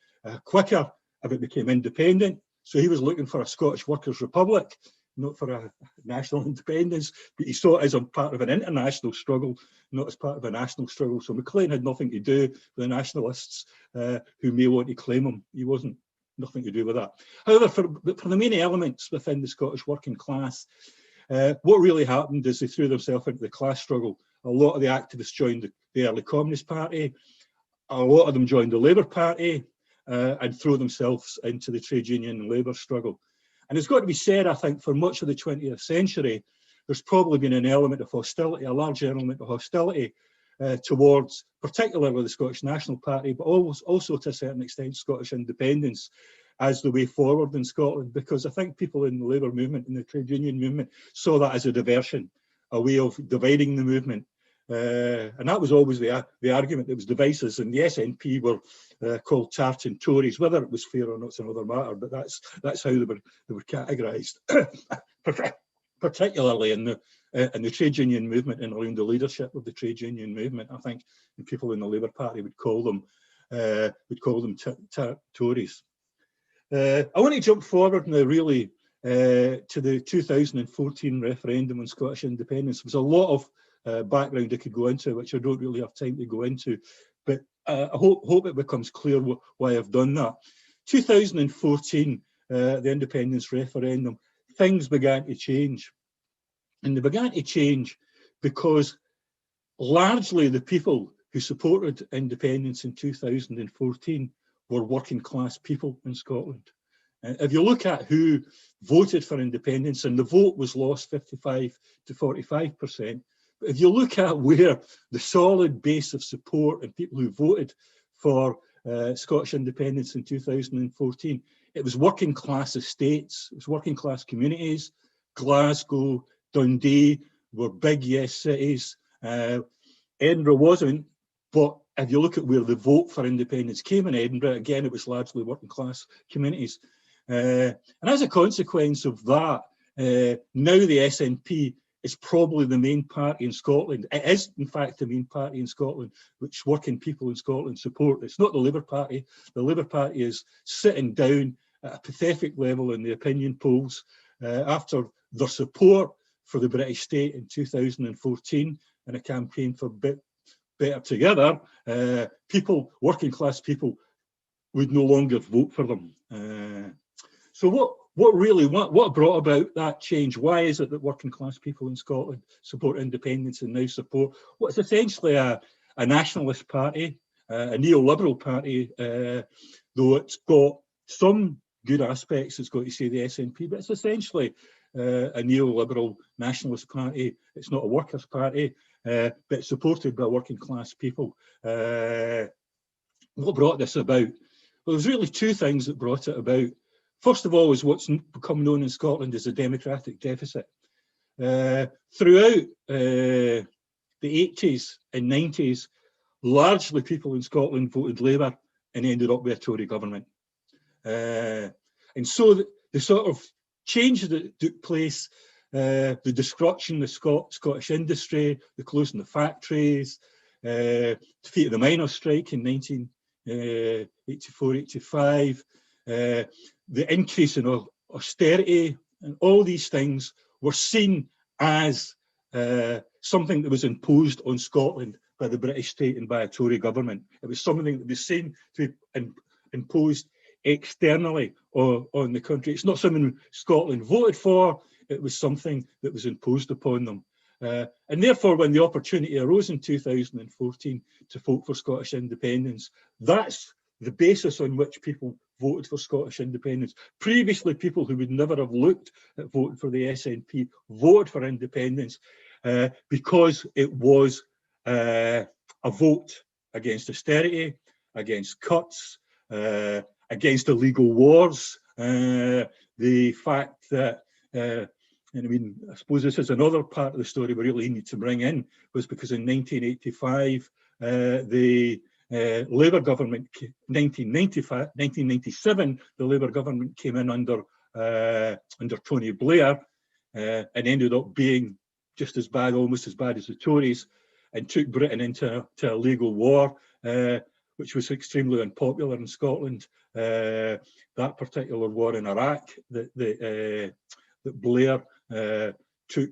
quicker if it became independent. So he was looking for a Scottish workers' republic, not for a national independence, but he saw it as a part of an international struggle, not as part of a national struggle. So Maclean had nothing to do with the nationalists who may want to claim him. He wasn't, nothing to do with that. However, for the main elements within the Scottish working class, what really happened is they threw themselves into the class struggle. A lot of the activists joined the early Communist Party, a lot of them joined the Labour Party, and threw themselves into the trade union and labour struggle. And it's got to be said, I think, for much of the 20th century, there's probably been an element of hostility, a large element of hostility towards particularly the Scottish National Party, but also to a certain extent Scottish independence as the way forward in Scotland, because I think people in the Labour movement and the trade union movement saw that as a diversion, a way of dividing the movement. And that was always the argument that was divisive, and the SNP were called Tartan Tories. Whether it was fair or not is another matter, but that's how they were categorised, particularly in the trade union movement and around the leadership of the trade union movement. I think people in the Labour Party would call them Tories. I want to jump forward now, really, to the 2014 referendum on Scottish independence. There's a lot of background I could go into, which I don't really have time to go into, but I hope it becomes clear why I've done that. 2014 the independence referendum, things began to change. And they began to change because largely the people who supported independence in 2014 were working class people in Scotland. If you look at who voted for independence, and the vote was lost 55 to 45%, but if you look at where the solid base of support and people who voted for Scottish independence in 2014, it was working class estates, it was working class communities. Glasgow, Dundee were big yes cities. Edinburgh wasn't, but if you look at where the vote for independence came in Edinburgh, again, it was largely working class communities. And as a consequence of that, now the SNP is probably the main party in Scotland. It is, in fact, the main party in Scotland, which working people in Scotland support. It's not the Labour Party. The Labour Party is sitting down at a pathetic level in the opinion polls after their support for the British state in 2014 in a campaign for Better Together. People, working class people, would no longer vote for them. So what brought about that change? Why is it that working class people in Scotland support independence and now support what's essentially a nationalist party, a neoliberal party, though it's got some good aspects, it's got to say the SNP, but it's essentially a neoliberal nationalist party. It's not a workers' party, but it's supported by working class people. What brought this about? Well, there's really two things that brought it about. First of all is what's become known in Scotland as a democratic deficit. Throughout the 80s and 90s, largely people in Scotland voted Labour and ended up with a Tory government. And so the sort of change that took place, the destruction of Scottish industry, the closing of factories, defeat of the miners' strike in 1984-85, the increase in austerity, and all these things were seen as something that was imposed on Scotland by the British state and by a Tory government. It was something that was seen to be imposed externally on the country. It's not something Scotland voted for, it was something that was imposed upon them. And therefore, when the opportunity arose in 2014 to vote for Scottish independence, that's the basis on which people voted for Scottish independence. Previously, people who would never have looked at voting for the SNP voted for independence because it was a vote against austerity, against cuts, against illegal wars. The fact that, and I mean, I suppose this is another part of the story we really need to bring in, was because in 1985, the Labour government, 1997, the Labour government came in under Tony Blair and ended up being just as bad, almost as bad as the Tories, and took Britain into a legal war, which was extremely unpopular in Scotland. That particular war in Iraq that Blair took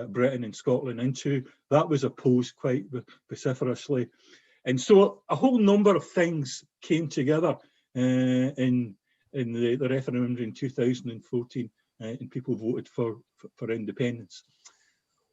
Britain and Scotland into, that was opposed quite vociferously. And so a whole number of things came together in the referendum in 2014, and people voted for independence.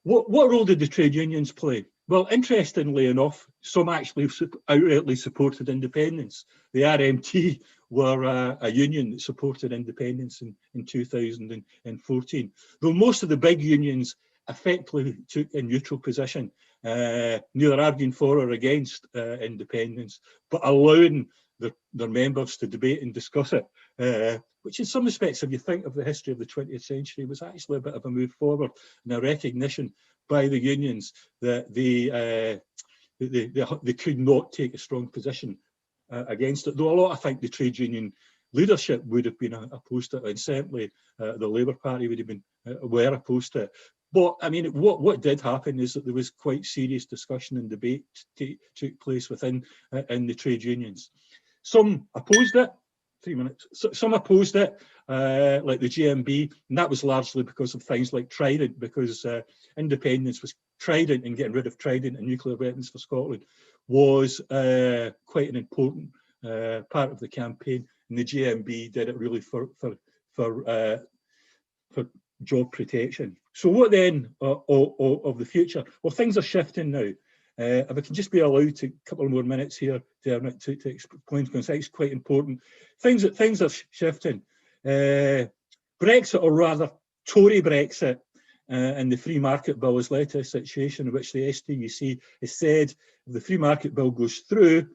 What role did the trade unions play? Well, interestingly enough, some actually outrightly supported independence. The RMT were a union that supported independence in 2014. Though most of the big unions effectively took a neutral position, neither arguing for or against independence, but allowing their members to debate and discuss it, which in some respects, if you think of the history of the 20th century, was actually a bit of a move forward and a recognition by the unions that they could not take a strong position against it. Though a lot, I think, the trade union leadership would have been opposed to it, and certainly the Labour Party would have been were opposed to it. But I mean, what did happen is that there was quite serious discussion and debate took place within in the trade unions. Some opposed it. 3 minutes. Some opposed it, like the GMB, and that was largely because of things like Trident, because independence was Trident, and getting rid of Trident and nuclear weapons for Scotland was quite an important part of the campaign, and the JMB did it really for job protection. So what then of the future? Well, things are shifting now. If I can just be allowed to a couple more minutes here, Dermot, to explain, because it's quite important. Things are shifting. Brexit, or rather Tory Brexit, and the free market bill has led to a situation in which the STUC has said if the free market bill goes through,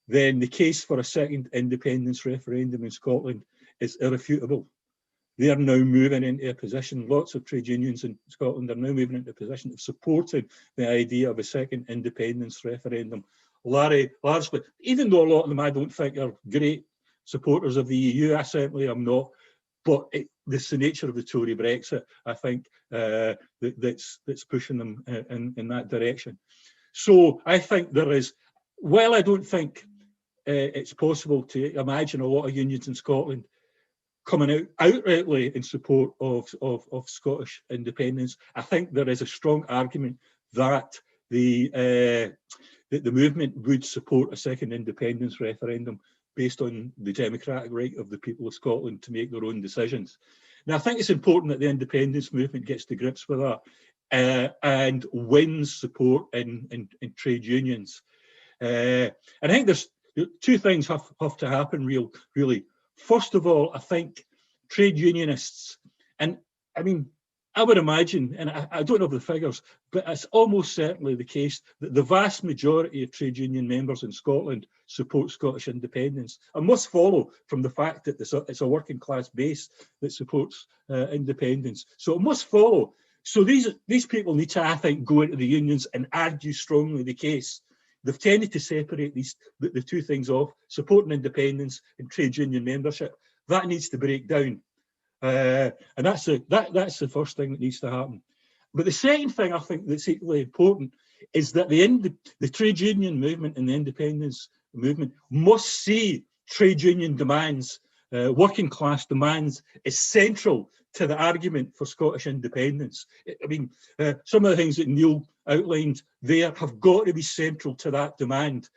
then the case for a second independence referendum in Scotland is irrefutable. They are now moving into a position, lots of trade unions in Scotland are now moving into a position of supporting the idea of a second independence referendum. Largely, even though a lot of them I don't think are great supporters of the EU, I certainly am not, but it's the nature of the Tory Brexit, I think, that's pushing them in that direction. So I think there is, while I don't think it's possible to imagine a lot of unions in Scotland coming out outrightly in support of Scottish independence, I think there is a strong argument that the movement would support a second independence referendum based on the democratic right of the people of Scotland to make their own decisions. Now, I think it's important that the independence movement gets to grips with that and wins support in trade unions. And I think there's two things have to happen really. First of all, I think trade unionists, and I mean, I would imagine, and I don't know the figures, but it's almost certainly the case that the vast majority of trade union members in Scotland support Scottish independence, and must follow from the fact that it's a working class base that supports independence. So it must follow. So these people need to, I think, go into the unions and argue strongly the case. They've tended to separate the two things off, supporting independence and trade union membership. That needs to break down. And that's the first thing that needs to happen. But the second thing I think that's equally important is that the trade union movement and the independence movement must see trade union demands, working class demands, as central to the argument for Scottish independence. I mean, some of the things that Neil outlined there have got to be central to that demand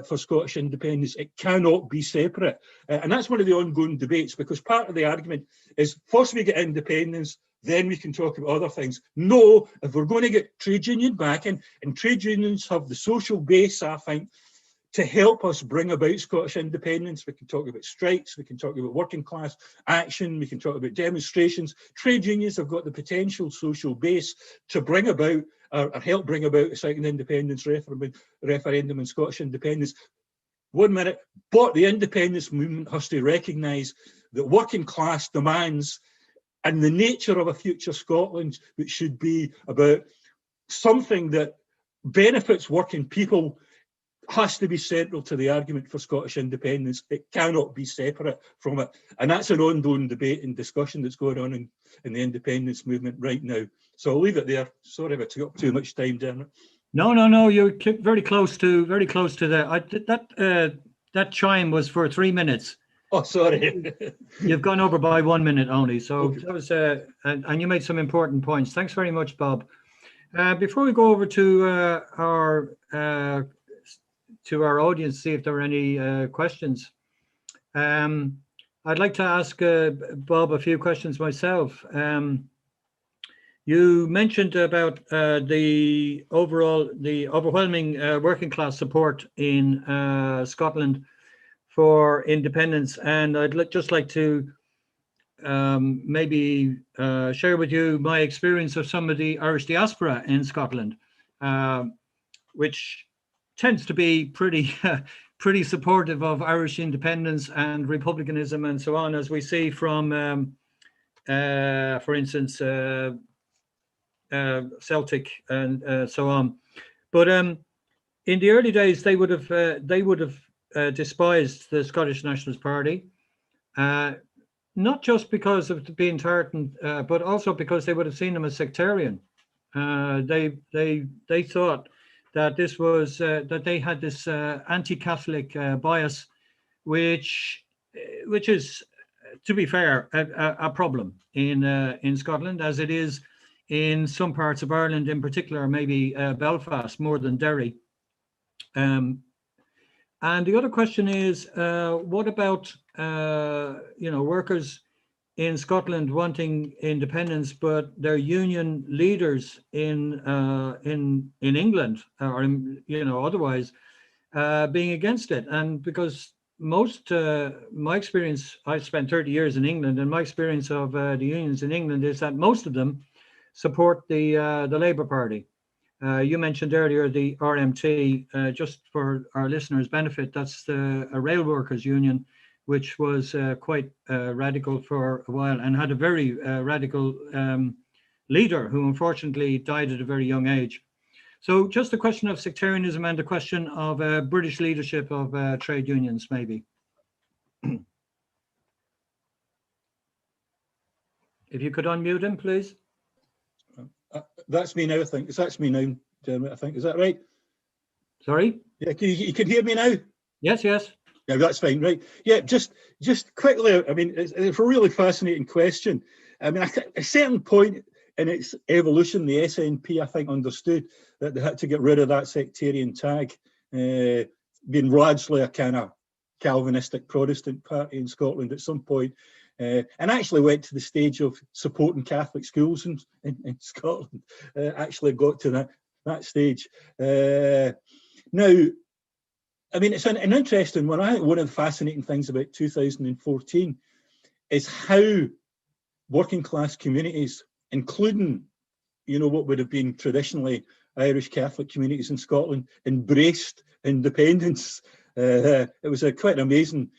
for Scottish independence. It cannot be separate. And that's one of the ongoing debates, because part of the argument is first we get independence, then we can talk about other things. No, if we're going to get trade union back in, and trade unions have the social base, I think, to help us bring about Scottish independence. We can talk about strikes, we can talk about working class action, we can talk about demonstrations. Trade unions have got the potential social base to bring about, or help bring about, a second independence referendum in Scottish independence. 1 minute, but the independence movement has to recognise that working class demands and the nature of a future Scotland, which should be about something that benefits working people, has to be central to the argument for Scottish independence. It cannot be separate from it. And that's an ongoing debate and discussion that's going on in the independence movement right now. So I'll leave it there. Sorry if I took up too much time, Dermot. No, you're very close to that. That chime was for 3 minutes. Oh, sorry. You've gone over by 1 minute only. So okay. That was, and you made some important points. Thanks very much, Bob. Before we go over to our audience, see if there are any questions. I'd like to ask Bob a few questions myself. You mentioned about the overwhelming working class support in Scotland for independence, and I'd just like to maybe share with you my experience of some of the Irish diaspora in Scotland, which tends to be pretty supportive of Irish independence and republicanism and so on, as we see from, for instance, Celtic and so on. But in the early days, they would have despised the Scottish Nationalist Party, not just because of being tartan, but also because they would have seen them as sectarian. They thought that this was that they had this anti-Catholic bias, which is, to be fair, a problem in Scotland, as it is in some parts of Ireland, in particular, maybe Belfast more than Derry. And And the other question is, what about workers in Scotland wanting independence, but their union leaders in England or otherwise being against it? And because my experience, I spent 30 years in England, and my experience of the unions in England is that most of them support the Labour Party. You mentioned earlier the RMT, just for our listeners' benefit, that's a rail workers union, which was quite radical for a while and had a very radical leader who unfortunately died at a very young age. So just a question of sectarianism and a question of British leadership of trade unions, maybe. If you could unmute him, please. That's me now, I think. That's me now, Dermot, I think. Is that right? Sorry? Yeah, you can hear me now? Yes, yes. Yeah, that's fine, right? Yeah, just quickly, I mean, it's a really fascinating question. I mean, at a certain point in its evolution, the SNP, I think, understood that they had to get rid of that sectarian tag, being largely a kind of Calvinistic Protestant party in Scotland at some point. And actually went to the stage of supporting Catholic schools in Scotland. Actually got to that stage. Now, I mean, it's an interesting one. I think one of the fascinating things about 2014 is how working class communities, including, what would have been traditionally Irish Catholic communities in Scotland, embraced independence. It was a quite an amazing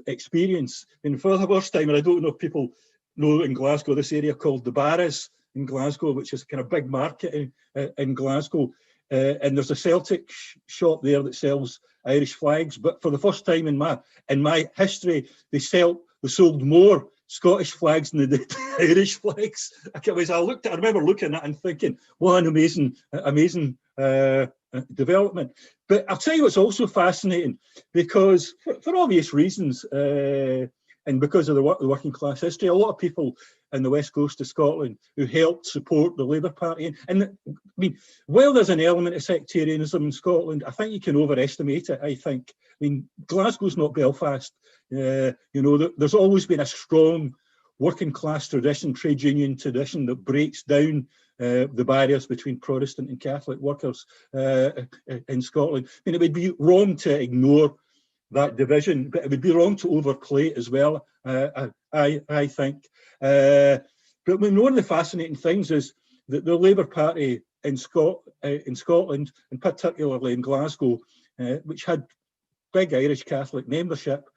experience. And for the first time, and I don't know if people know in Glasgow, this area called the Barras in Glasgow, which is a kind of big market in Glasgow. And there's a Celtic shop there that sells Irish flags. But for the first time in my history, they sold more Scottish flags than they did Irish flags. I remember looking at it and thinking, what an amazing development. But I'll tell you what's also fascinating, because for obvious reasons, and because of the working class history, a lot of people in the west coast of Scotland who helped support the Labour Party. And I mean, while there's an element of sectarianism in Scotland, I think you can overestimate it, I think. I mean, Glasgow's not Belfast. There's always been a strong working class tradition, trade union tradition that breaks down the barriers between Protestant and Catholic workers in Scotland. I mean, it would be wrong to ignore that division, but it would be wrong to overplay it as well, I think. But one of the fascinating things is that the Labour Party in Scotland, and particularly in Glasgow, which had big Irish Catholic membership,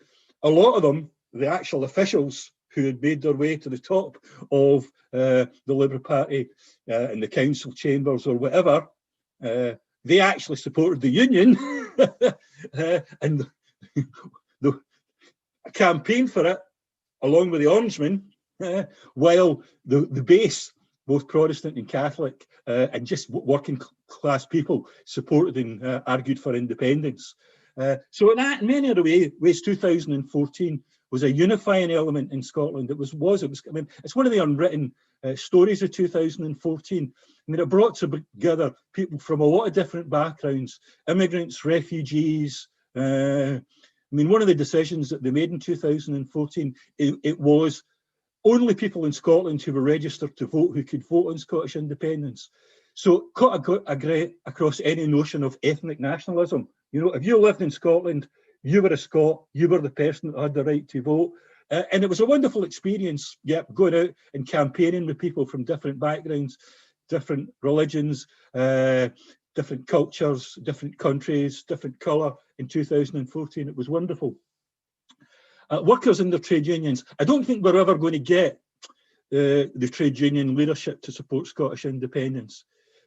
a lot of them, the actual officials who had made their way to the top of the Labour Party in the council chambers or whatever, they actually supported the union and the campaign for it, along with the Orangemen, while the base, both Protestant and Catholic, and just working class people supported and argued for independence. So in many of the ways, 2014 was a unifying element in Scotland. It was. I mean, it's one of the unwritten stories of 2014. I mean, it brought together people from a lot of different backgrounds, immigrants, refugees. I mean, one of the decisions that they made in 2014, it was only people in Scotland who were registered to vote who could vote on Scottish independence. So cut across any notion of ethnic nationalism. If you lived in Scotland, you were a Scot, you were the person that had the right to vote. And it was a wonderful experience, going out and campaigning with people from different backgrounds, different religions, different cultures, different countries, different colour in 2014. It was wonderful. Workers in their trade unions. I don't think we're ever going to get the trade union leadership to support Scottish independence,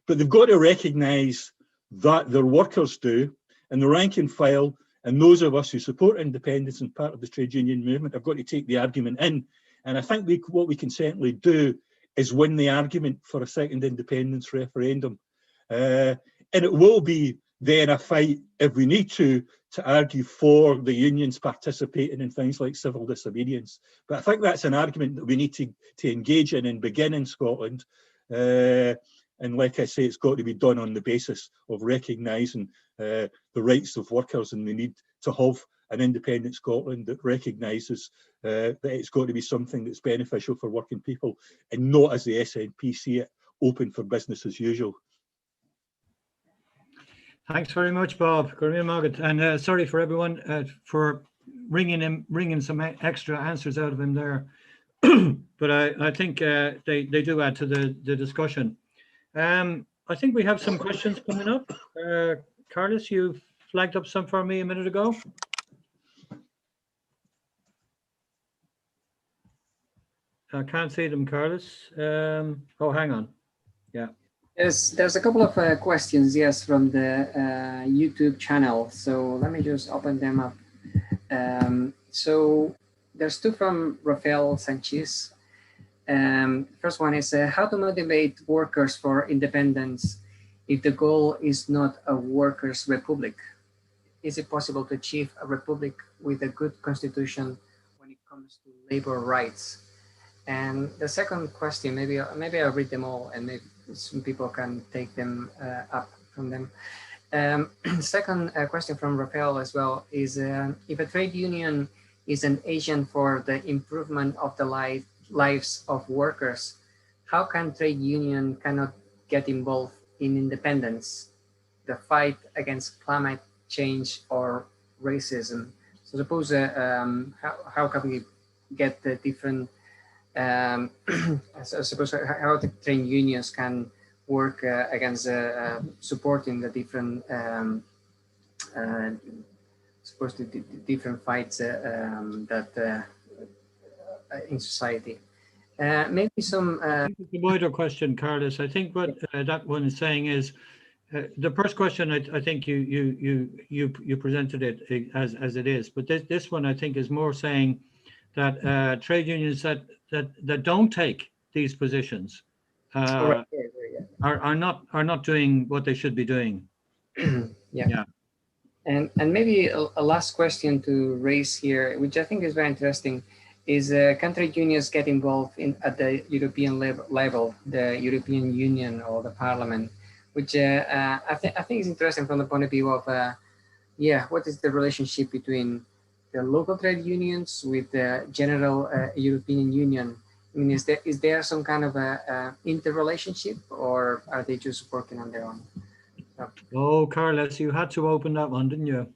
but they've got to recognise that their workers do, and the rank and file, and those of us who support independence and part of the trade union movement have got to take the argument in. And I think what we can certainly do is win the argument for a second independence referendum. And it will be then a fight, if we need to argue for the unions participating in things like civil disobedience. But I think that's an argument that we need to engage in and begin in Scotland. And like I say, it's got to be done on the basis of recognising the rights of workers and the need to have an independent Scotland that recognises that it's got to be something that's beneficial for working people and not, as the SNP see it, open for business as usual. Thanks very much, Bob. And sorry for everyone for ringing some extra answers out of him there. But I think they do add to the discussion. I think we have some questions coming up. Carlos, you flagged up some for me a minute ago. I can't see them, Carlos. Oh, hang on. Yeah. There's a couple of questions, yes, from the YouTube channel. So let me just open them up. So there's two from Rafael Sanchez. First one is how to motivate workers for independence if the goal is not a workers' republic? Is it possible to achieve a republic with a good constitution when it comes to labor rights? And the second question, maybe I'll read them all, and maybe some people can take them up from them. Second question from Rafael as well is if a trade union is an agent for the improvement of the lives of workers, how can trade union cannot get involved in independence, the fight against climate change or racism? So suppose how can we get the different I suppose how the trade unions can work against supporting the different supposed to different fights that in society. Maybe some. It's a wider question, Carlos. I think what that one is saying is the first question. I think you presented it as it is, but this one I think is more saying that trade unions that don't take these positions are not doing what they should be doing. Yeah. And maybe a last question to raise here, which I think is very interesting, is can trade unions get involved at the European level, the European Union or the Parliament, which I think is interesting from the point of view of what is the relationship between the local trade unions with the general European Union? I mean, is there some kind of a interrelationship, or are they just working on their own? Oh, Carlos, you had to open that one, didn't you?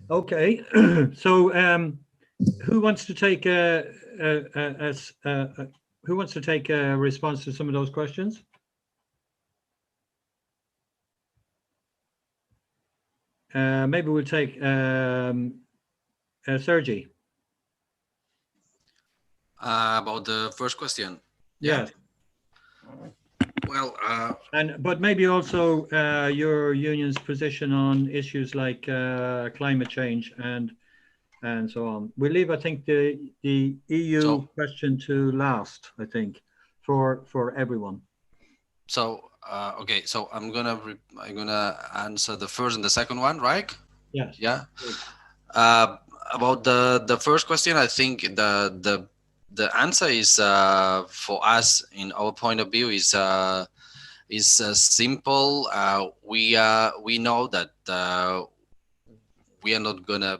Okay, so who wants to take a response to some of those questions? Maybe we'll take Sergey. About the first question. Yes. Well, but maybe also your union's position on issues like climate change and so on. We'll leave, I think, the EU question to last, I think, for everyone. So okay, so I'm gonna answer the first and the second one, right? Yes. Yeah. About the first question, I think the answer is for us, in our point of view, is simple. We know that we are not gonna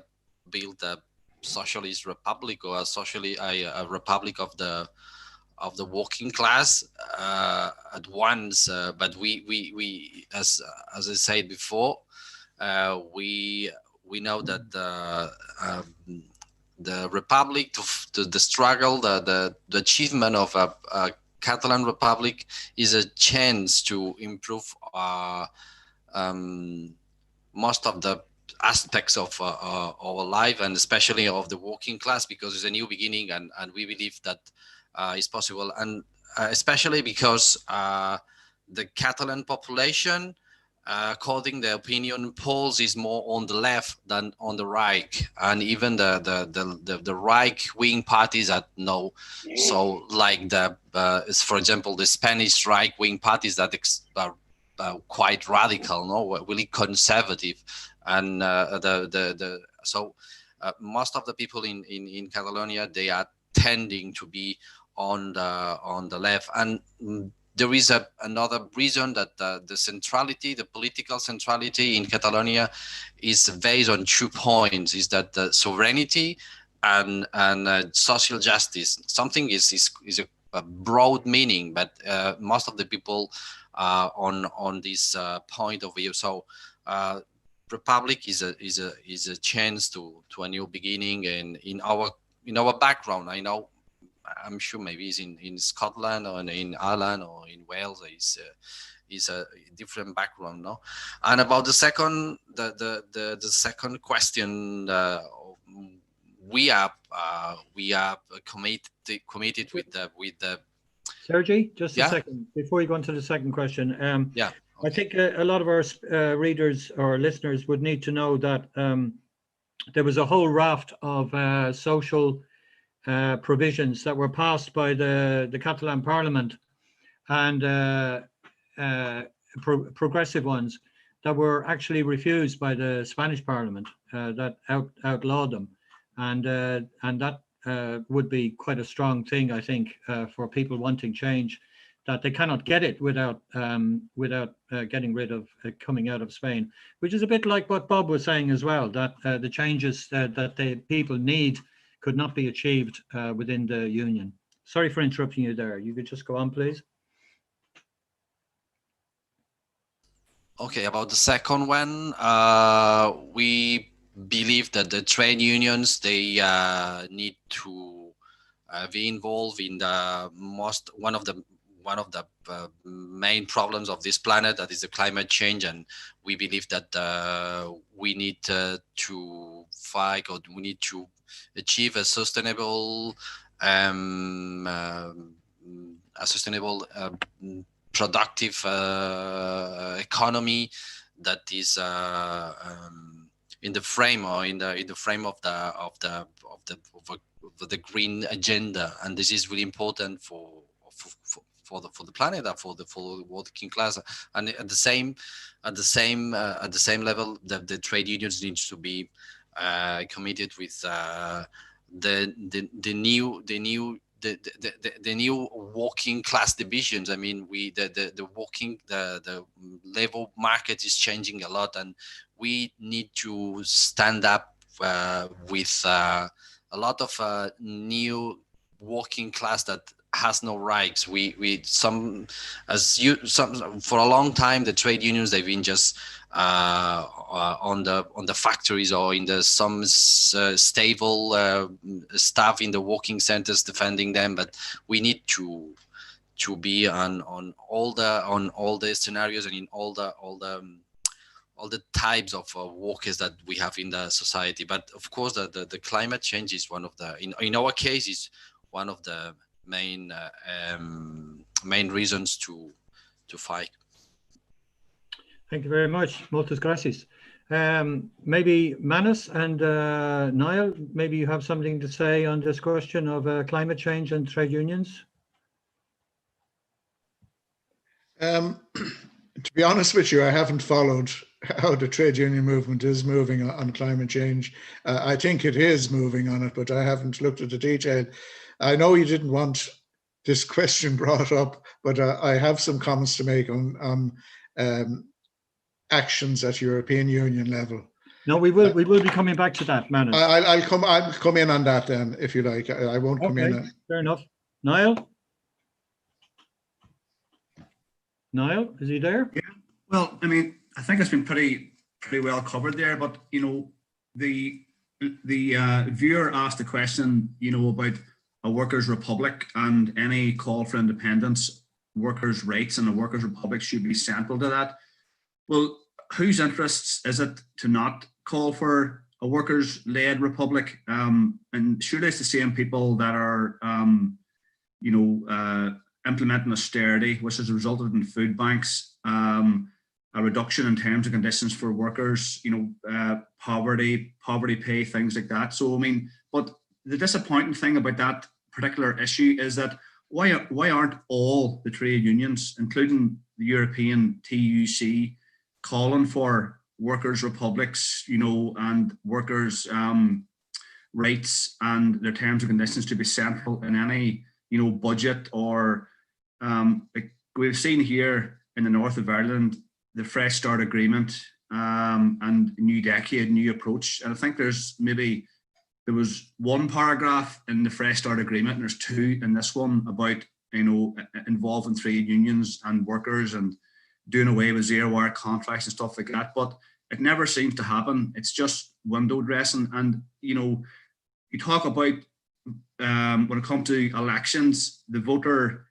build a socialist republic or a republic of the working class at once. But we as I said before, we know that the republic, to the struggle, the achievement of a Catalan republic is a chance to improve most of the aspects of our life, and especially of the working class, because it's a new beginning, and we believe that is possible, and especially because the Catalan population, according to the opinion polls, is more on the left than on the right, and even the right-wing parties that know, so like for example, the Spanish right-wing parties that are quite radical, really conservative, and most of the people in Catalonia, they are tending to be on the left, and there is another reason that the centrality, the political centrality in Catalonia is based on 2 points, is that the sovereignty and social justice. Something is a broad meaning, but most of the people on this point of view. So Republic is a chance to a new beginning, and in our background, I'm sure maybe it's in Scotland or in Ireland or in Wales is a different background, no? And about the second second question, we are committed with the. Sergey, just Yeah? a second before you go on to the second question. Yeah. I think a lot of our readers or listeners would need to know that there was a whole raft of social provisions that were passed by the Catalan Parliament, and progressive ones that were actually refused by the Spanish Parliament that outlawed them, and that would be quite a strong thing, I think, for people wanting change, that they cannot get it without getting rid of coming out of Spain, which is a bit like what Bob was saying as well, that the changes that the people need could not be achieved within the union. Sorry for interrupting you there. You could just go on, please. Okay, about the second one, we believe that the trade unions, they need to be involved in one of the main problems of this planet, that is the climate change, and we believe that we need to fight, or we need to achieve a sustainable productive economy that is in the frame or in the frame of the green agenda, and this is really important for the planet, for the working class, and at the same level, the trade unions needs to be committed with the new working class divisions. I mean, the labor market is changing a lot, and we need to stand up with a lot of new working class that has no rights. For a long time, the trade unions, they've been just on the factories or in some stable staff in the working centers defending them, but we need to be on all the scenarios and in all the types of workers that we have in the society. But of course, the climate change is one of the, in our case, is one of the main reasons to fight. Thank you very much. Muchas gracias. Maybe Manus and Niall, maybe you have something to say on this question of climate change and trade unions? To be honest with you, I haven't followed how the trade union movement is moving on climate change. I think it is moving on it, but I haven't looked at the detail. I know you didn't want this question brought up, but I have some comments to make on actions at European Union level. No, we will be coming back to that, Manus. I'll come in on that then, if you like. I won't come in. Fair enough. Niall? Niall, is he there? Yeah. Well, I mean, I think it's been pretty well covered there, but the viewer asked a question, about a workers' republic, and any call for independence, workers' rights and a workers' republic should be central to that. Well, whose interests is it to not call for a workers-led republic? And surely it's the same people that are, implementing austerity, which has resulted in food banks, a reduction in terms and conditions for workers, poverty pay, things like that. So, I mean, but the disappointing thing about that particular issue is that why aren't all the trade unions, including the European TUC, calling for workers' republics, and workers' rights and their terms and conditions to be central in any, budget or we've seen here in the north of Ireland the Fresh Start Agreement and New Decade, New Approach. And I think there was one paragraph in the Fresh Start Agreement, and there's two in this one about, you know, involving trade unions and workers and doing away with zero-hour contracts and stuff like that. But it never seems to happen. It's just window dressing. And, you know, you talk about when it comes to elections, the voter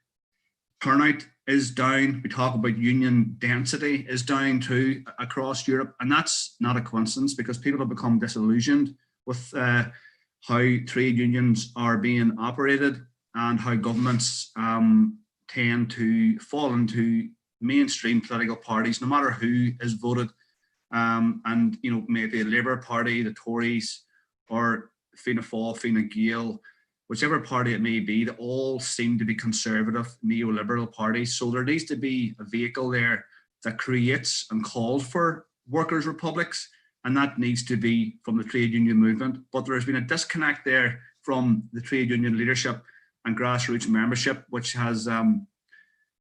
turnout is down. We talk about union density is down too across Europe. And that's not a coincidence, because people have become disillusioned with how trade unions are being operated and how governments tend to fall into mainstream political parties, no matter who is voted. And, you know, maybe the Labour Party, the Tories, or Fianna Fáil, Fine Gael, whichever party it may be, they all seem to be conservative, neoliberal parties. So there needs to be a vehicle there that creates and calls for workers' republics, and that needs to be from the trade union movement. But there has been a disconnect there from the trade union leadership and grassroots membership, which has, you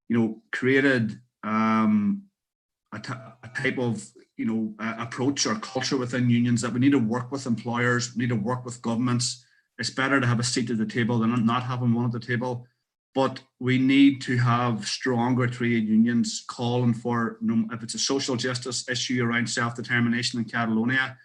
know, created a type of, you know, approach or culture within unions that we need to work with employers, we need to work with governments. It's better to have a seat at the table than not having one at the table. But we need to have stronger trade unions calling for, if it's a social justice issue around self-determination in Catalonia,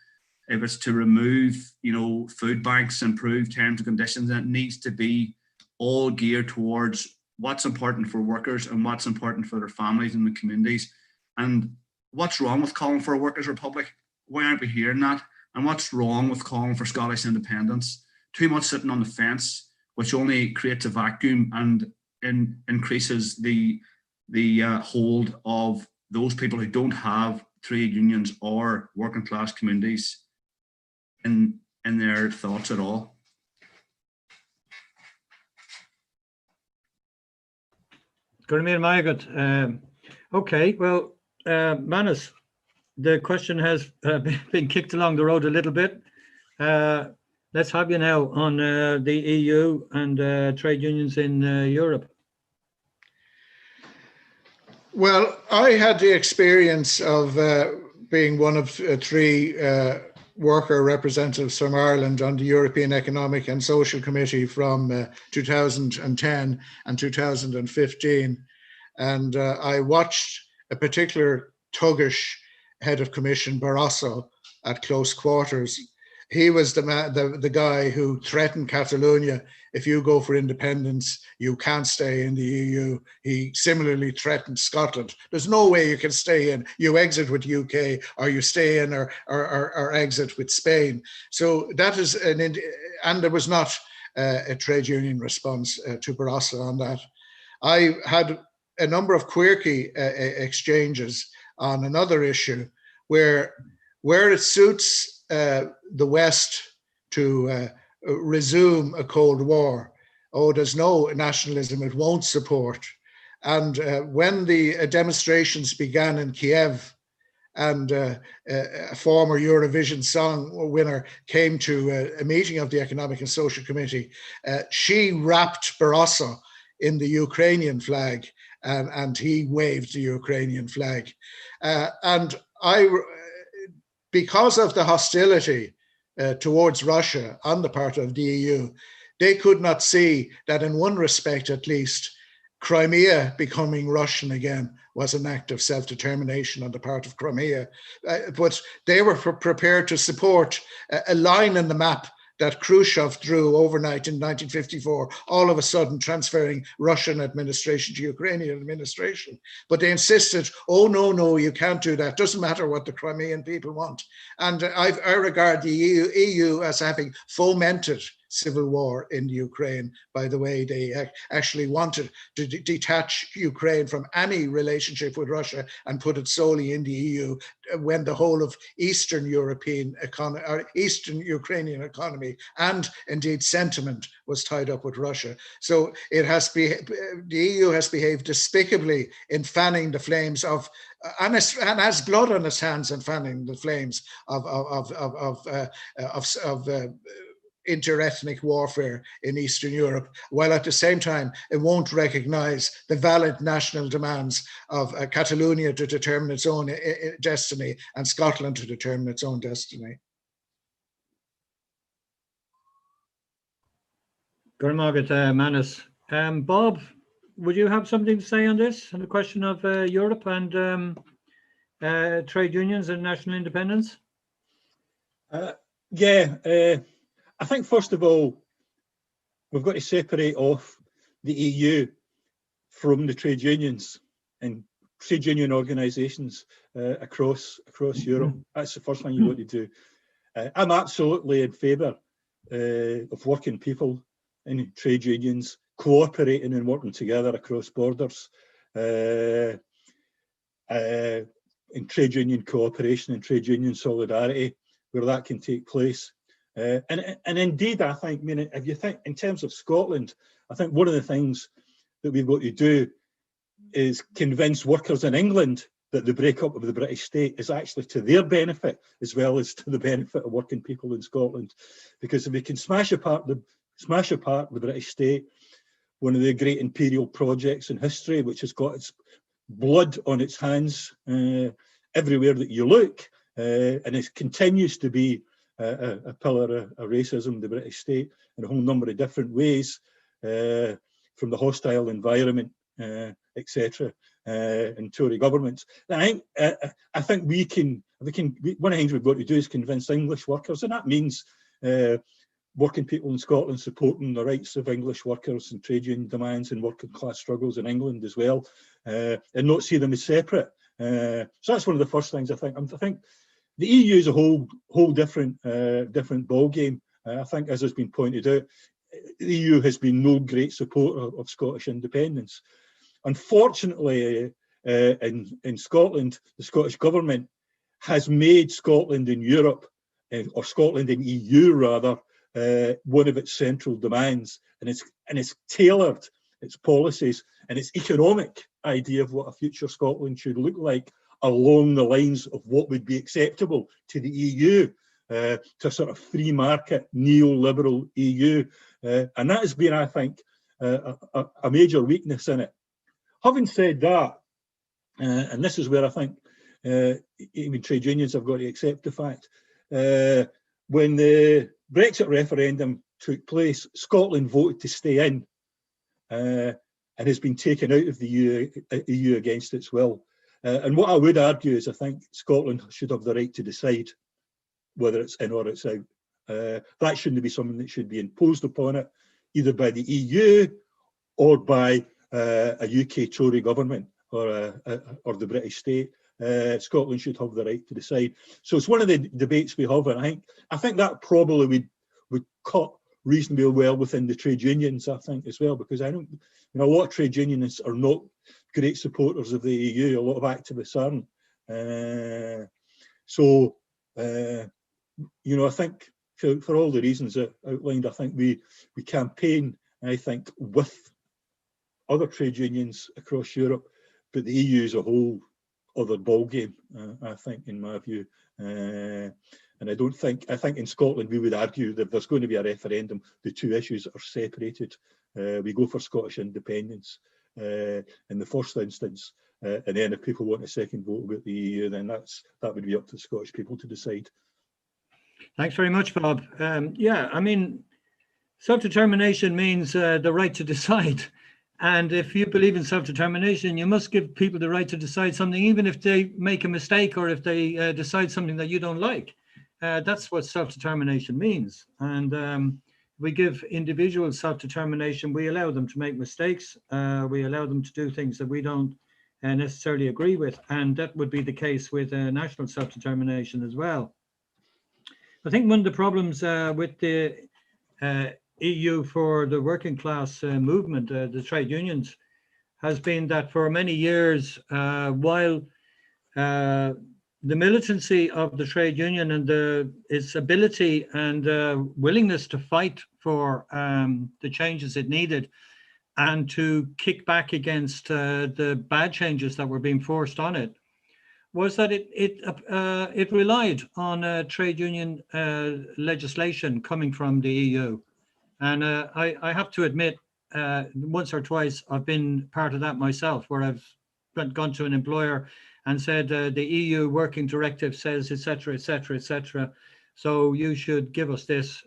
if it's to remove, you know, food banks, improve terms and conditions, it needs to be all geared towards what's important for workers and what's important for their families and the communities. And what's wrong with calling for a workers' republic? Why aren't we hearing that? And what's wrong with calling for Scottish independence? Too much sitting on the fence, which only creates a vacuum and increases the hold of those people who don't have trade unions or working class communities in their thoughts at all. Okay, well, Manus, the question has been kicked along the road a little bit. Let's have you now on the EU and trade unions in Europe. Well, I had the experience of being one of three worker representatives from Ireland on the European Economic and Social Committee from 2010 and 2015. And I watched a particular Tuggish head of commission, Barroso, at close quarters. He was the guy who threatened Catalonia. If you go for independence, you can't stay in the EU. He similarly threatened Scotland. There's no way you can stay in. You exit with UK, or you stay in, or exit with Spain. So that is and there was not a trade union response to Barroso on that. I had a number of quirky exchanges on another issue where it suits the West to resume a Cold War. Oh, there's no nationalism it won't support. And when the demonstrations began in Kiev, and a former Eurovision song winner came to a meeting of the Economic and Social Committee, she wrapped Barroso in the Ukrainian flag, and he waved the Ukrainian flag. And because of the hostility towards Russia on the part of the EU, they could not see that, in one respect at least, Crimea becoming Russian again was an act of self-determination on the part of Crimea. But they were prepared to support a line in the map that Khrushchev drew overnight in 1954, all of a sudden transferring Russian administration to Ukrainian administration. But they insisted, oh, no, you can't do that. Doesn't matter what the Crimean people want. And I regard the EU as having fomented civil war in Ukraine by the way they actually wanted to detach Ukraine from any relationship with Russia and put it solely in the EU, when the whole of Eastern European economy, or Eastern Ukrainian economy, and indeed sentiment was tied up with Russia. So it has the EU has behaved despicably in fanning the flames of, and has blood on its hands and fanning the flames of inter-ethnic warfare in Eastern Europe, while at the same time it won't recognise the valid national demands of Catalonia to determine its own destiny and Scotland to determine its own destiny. Good morning, Manus. Bob, would you have something to say on this, on the question of Europe and trade unions and national independence? I think first of all, we've got to separate off the EU from the trade unions and trade union organisations across Europe. That's the first thing you've got to do. I'm absolutely in favour of working people in trade unions cooperating and working together across borders, in trade union cooperation and trade union solidarity, where that can take place. And indeed, I think, if you think in terms of Scotland, I think one of the things that we've got to do is convince workers in England that the breakup of the British state is actually to their benefit as well as to the benefit of working people in Scotland. Because if we can smash apart the British state, one of the great imperial projects in history, which has got its blood on its hands everywhere that you look, and it continues to be a pillar of racism, the British state, in a whole number of different ways, from the hostile environment, etc., and Tory governments. I think one of the things we've got to do is convince English workers, and that means working people in Scotland supporting the rights of English workers and trade union demands and working class struggles in England as well, and not see them as separate. So that's one of the first things I think. I think the EU is a whole different ball game. I think, as has been pointed out, the EU has been no great supporter of Scottish independence. Unfortunately, in Scotland, the Scottish government has made Scotland in Europe, or Scotland in EU rather, one of its central demands, and it's tailored its policies and its economic idea of what a future Scotland should look like along the lines of what would be acceptable to the EU, to a sort of free market neoliberal EU, and that has been, I think, a major weakness in it. Having said that, and this is where I think even trade unions have got to accept the fact, when the Brexit referendum took place, Scotland voted to stay in and has been taken out of the EU against its will. And what I would argue is I think Scotland should have the right to decide whether it's in or it's out. That shouldn't be something that should be imposed upon it, either by the EU or by a UK Tory government or the British state. Scotland should have the right to decide. So it's one of the debates we have, and I think that probably would cut reasonably well within the trade unions, I think, as well, because I don't, a lot of trade unionists are not great supporters of the EU. A lot of activists aren't. I think for all the reasons that outlined, I think we campaign, I think, with other trade unions across Europe, but the EU is a whole other ballgame, I think, in my view. And I think in Scotland we would argue that if there's going to be a referendum, the two issues are separated. We go for Scottish independence in the first instance, and then if people want a second vote about the EU, then that would be up to the Scottish people to decide. Thanks very much, Bob. Yeah, I mean, self-determination means the right to decide. And if you believe in self-determination, you must give people the right to decide something, even if they make a mistake or if they decide something that you don't like. That's what self-determination means. And we give individuals self-determination. We allow them to make mistakes. We allow them to do things that we don't necessarily agree with. And that would be the case with national self-determination as well. I think one of the problems with the EU for the working class movement, the trade unions, has been that for many years, while the militancy of the trade union and its ability and willingness to fight for the changes it needed and to kick back against the bad changes that were being forced on it, was that it relied on trade union legislation coming from the EU. And I have to admit, once or twice I've been part of that myself, where I've gone to an employer and said the EU working directive says, etc., etc., etc. So you should give us this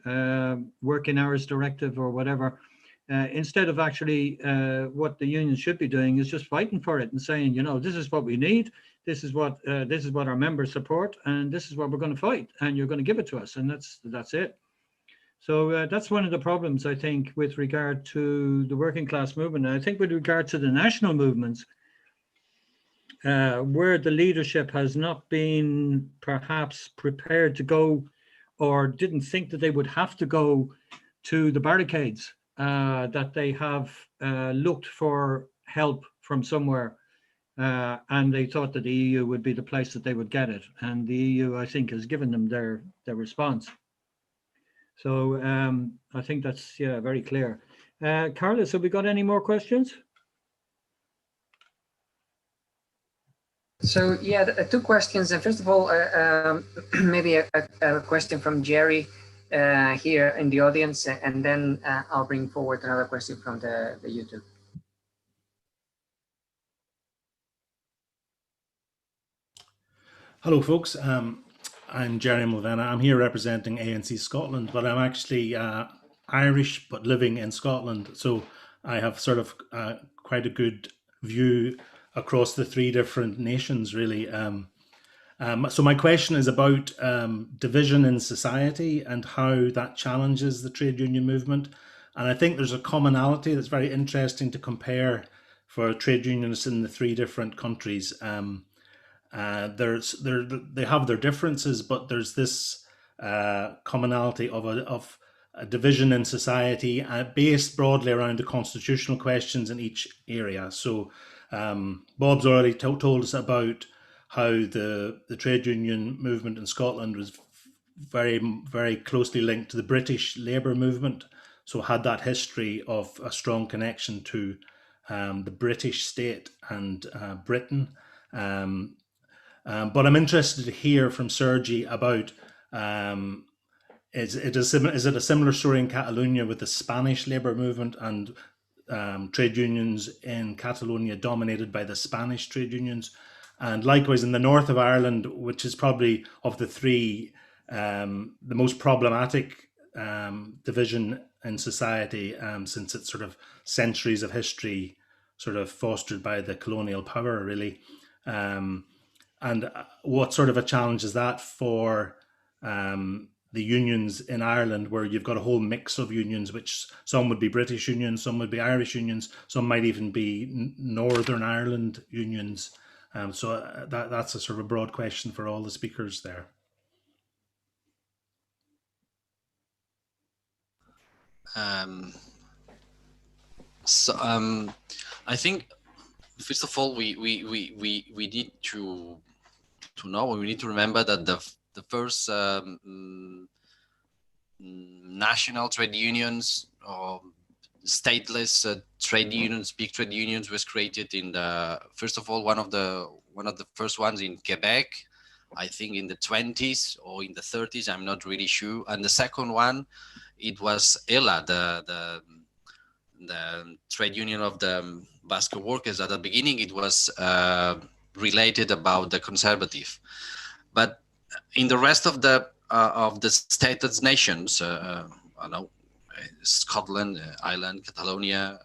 working hours directive or whatever. Instead of actually what the union should be doing is just fighting for it and saying, you know, this is what we need. This is what our members support, and this is what we're going to fight, and you're going to give it to us, and that's it. So that's one of the problems, I think, with regard to the working class movement. And I think with regard to the national movements, where the leadership has not been perhaps prepared to go, or didn't think that they would have to go to the barricades, that they have looked for help from somewhere. And they thought that the EU would be the place that they would get it. And the EU, I think, has given them their response. So I think that's, yeah, very clear. Carlos, have we got any more questions? So yeah, two questions. And first of all, maybe a question from Jerry here in the audience, and then I'll bring forward another question from the YouTube. Hello, folks. I'm Jerry Mulvena. I'm here representing ANC Scotland, but I'm actually Irish, but living in Scotland. So I have sort of quite a good view across the three different nations, really. So my question is about division in society and how that challenges the trade union movement. And I think there's a commonality that's very interesting to compare for trade unionists in the three different countries. They have their differences, but there's this commonality of a division in society based broadly around the constitutional questions in each area. So Bob's already told us about how the trade union movement in Scotland was very, very closely linked to the British labour movement. So had that history of a strong connection to the British state and Britain. But I'm interested to hear from Sergi about is it a similar story in Catalonia with the Spanish labour movement and trade unions in Catalonia dominated by the Spanish trade unions, and likewise in the north of Ireland, which is probably of the three the most problematic division in society, since it's sort of centuries of history sort of fostered by the colonial power, really. And what sort of a challenge is that for the unions in Ireland, where you've got a whole mix of unions, which some would be British unions, some would be Irish unions, some might even be Northern Ireland unions. So that's a sort of a broad question for all the speakers there. I think, first of all, we need to know, we need to remember that the first national trade unions or stateless trade unions, big trade unions, was created in the, first of all, one of the first ones in Quebec, I think in the 20s or in the 30s, I'm not really sure. And the second one, it was ELA, the trade union of the Basque workers. At the beginning, it was related about the conservative, but in the rest of the stated nations, I know Scotland, Ireland, Catalonia,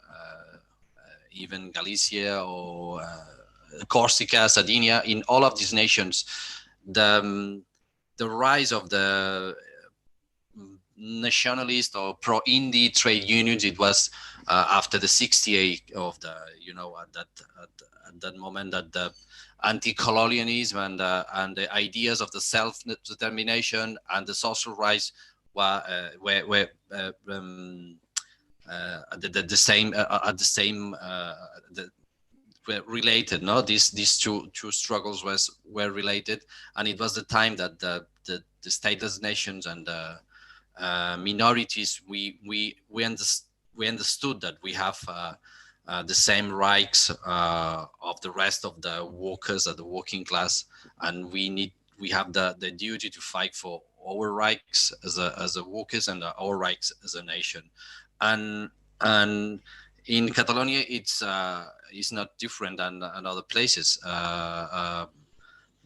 even Galicia or Corsica, Sardinia, in all of these nations, the rise of the nationalist or pro-indie trade unions, it was after the 68 of the, at that moment that the anti-colonialism and the ideas of the self-determination and the social rights were were related. No, these two struggles were related, and it was the time that the stateless nations and the minorities we understood that we have the same rights of the rest of the workers of the working class, and we have the duty to fight for our rights as a workers and our rights as a nation. And in Catalonia, it's not different than other places.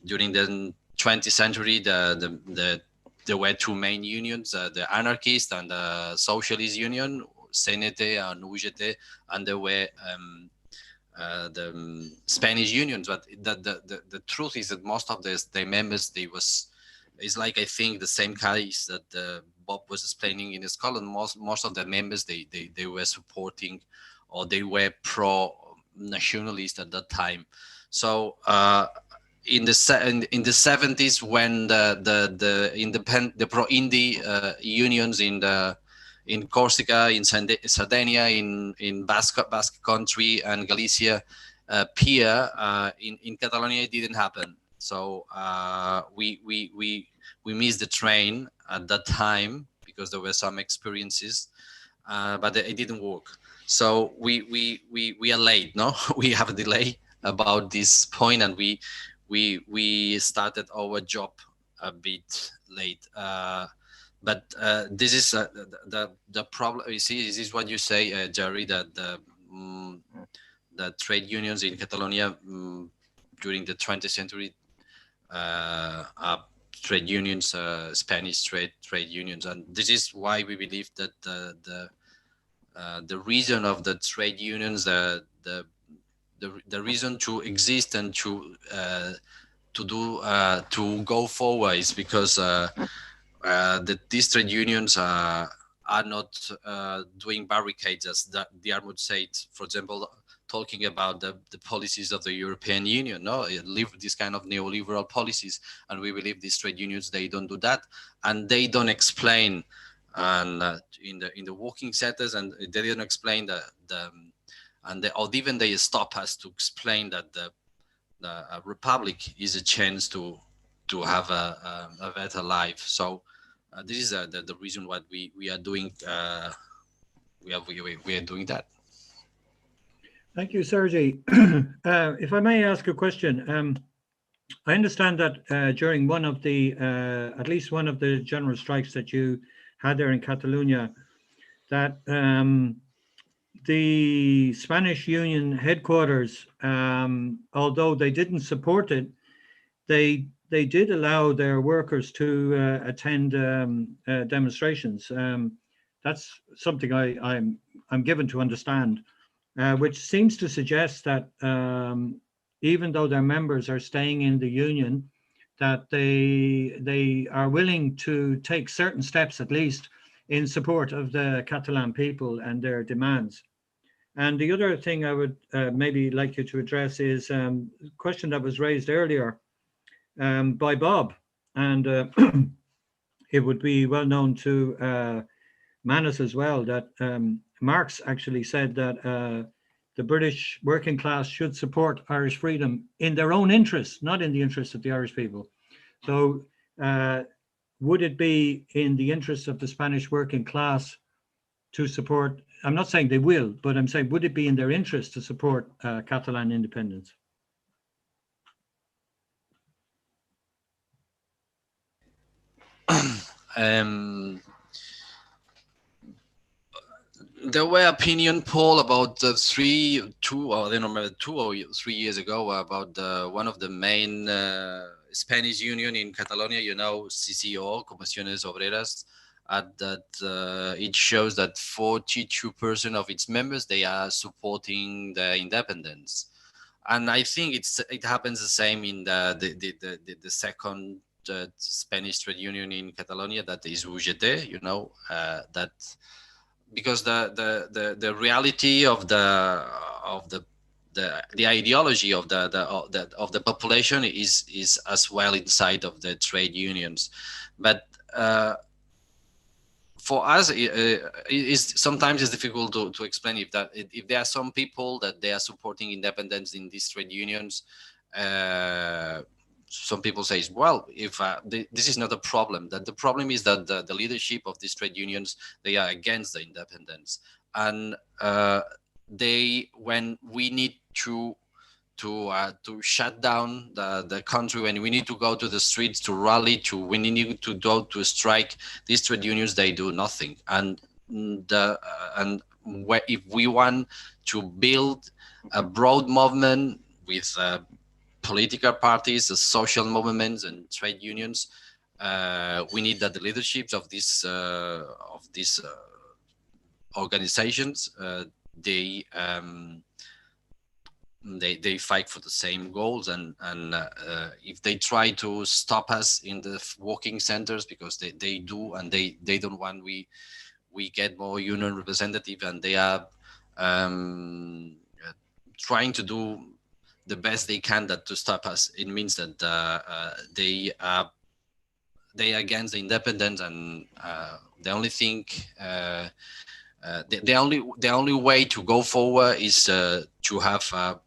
During the 20th century, there were two main unions: the anarchist and the socialist union, CNT and UGT, and there were the Spanish unions. But the truth is that most of the members, it's like, I think, the same case that Bob was explaining in Scotland. Most of the members, they were supporting, or they were pro-nationalist at that time. So in the 70s, when the pro-indie unions in Corsica, in Sardinia, in Basque Country and Galicia appear, in Catalonia it didn't happen. So we missed the train at that time because there were some experiences, but it didn't work. So we are late, no? We have a delay about this point, and we started our job a bit late. But this is the problem. You see, this is what you say, Jerry, that the trade unions in Catalonia during the 20th century are trade unions, Spanish trade unions, and this is why we believe that the reason of the trade unions, the reason to exist and to go forward is because these trade unions are not doing barricades, as the Armut said, for example, talking about the policies of the European Union, no, this kind of neoliberal policies, and we believe these trade unions, they don't do that, and they don't explain, and in the working sectors, and they don't explain or even they stop us to explain that the republic is a chance to have a better life. So this is the reason why we are doing we are doing that. Thank you, Sergey. If I may ask a question, I understand that during one of the at least one of the general strikes that you had there in Catalonia, that the Spanish Union headquarters, although they didn't support it, they did allow their workers to attend demonstrations. That's something I'm given to understand, which seems to suggest that even though their members are staying in the union, that they are willing to take certain steps, at least, in support of the Catalan people and their demands. And the other thing I would maybe like you to address is a question that was raised earlier by Bob, and it would be well known to Manus as well, that Marx actually said that the British working class should support Irish freedom in their own interests, not in the interests of the Irish people. So would it be in the interests of the Spanish working class to support, I'm not saying they will, but I'm saying, would it be in their interest to support Catalan independence? There were opinion poll about 2 or 3 years ago about one of the main Spanish union in Catalonia, CCO, Comisiones Obreras, that it shows that 42% of its members, they are supporting the independence. And I think it happens the same in the second Spanish trade union in Catalonia, that is UGT, that because the reality of the ideology of the population is as well inside of the trade unions, but for us sometimes it's difficult to explain if there are some people that they are supporting independence in these trade unions. Some people say, well, if this is not a problem, that the problem is that the leadership of these trade unions, they are against the independence. And when we need to shut down the country, when we need to go to the streets to rally, when we need to go to strike, these trade unions, they do nothing. And if we want to build a broad movement with political parties, the social movements, and trade unions, we need that the leaderships of these organizations, they fight for the same goals, and if they try to stop us in the working centers, because they do, and they don't want we get more union representative, and they are trying to do the best they can to stop us. It means that they are against the independence, and the only thing the only way to go forward is to have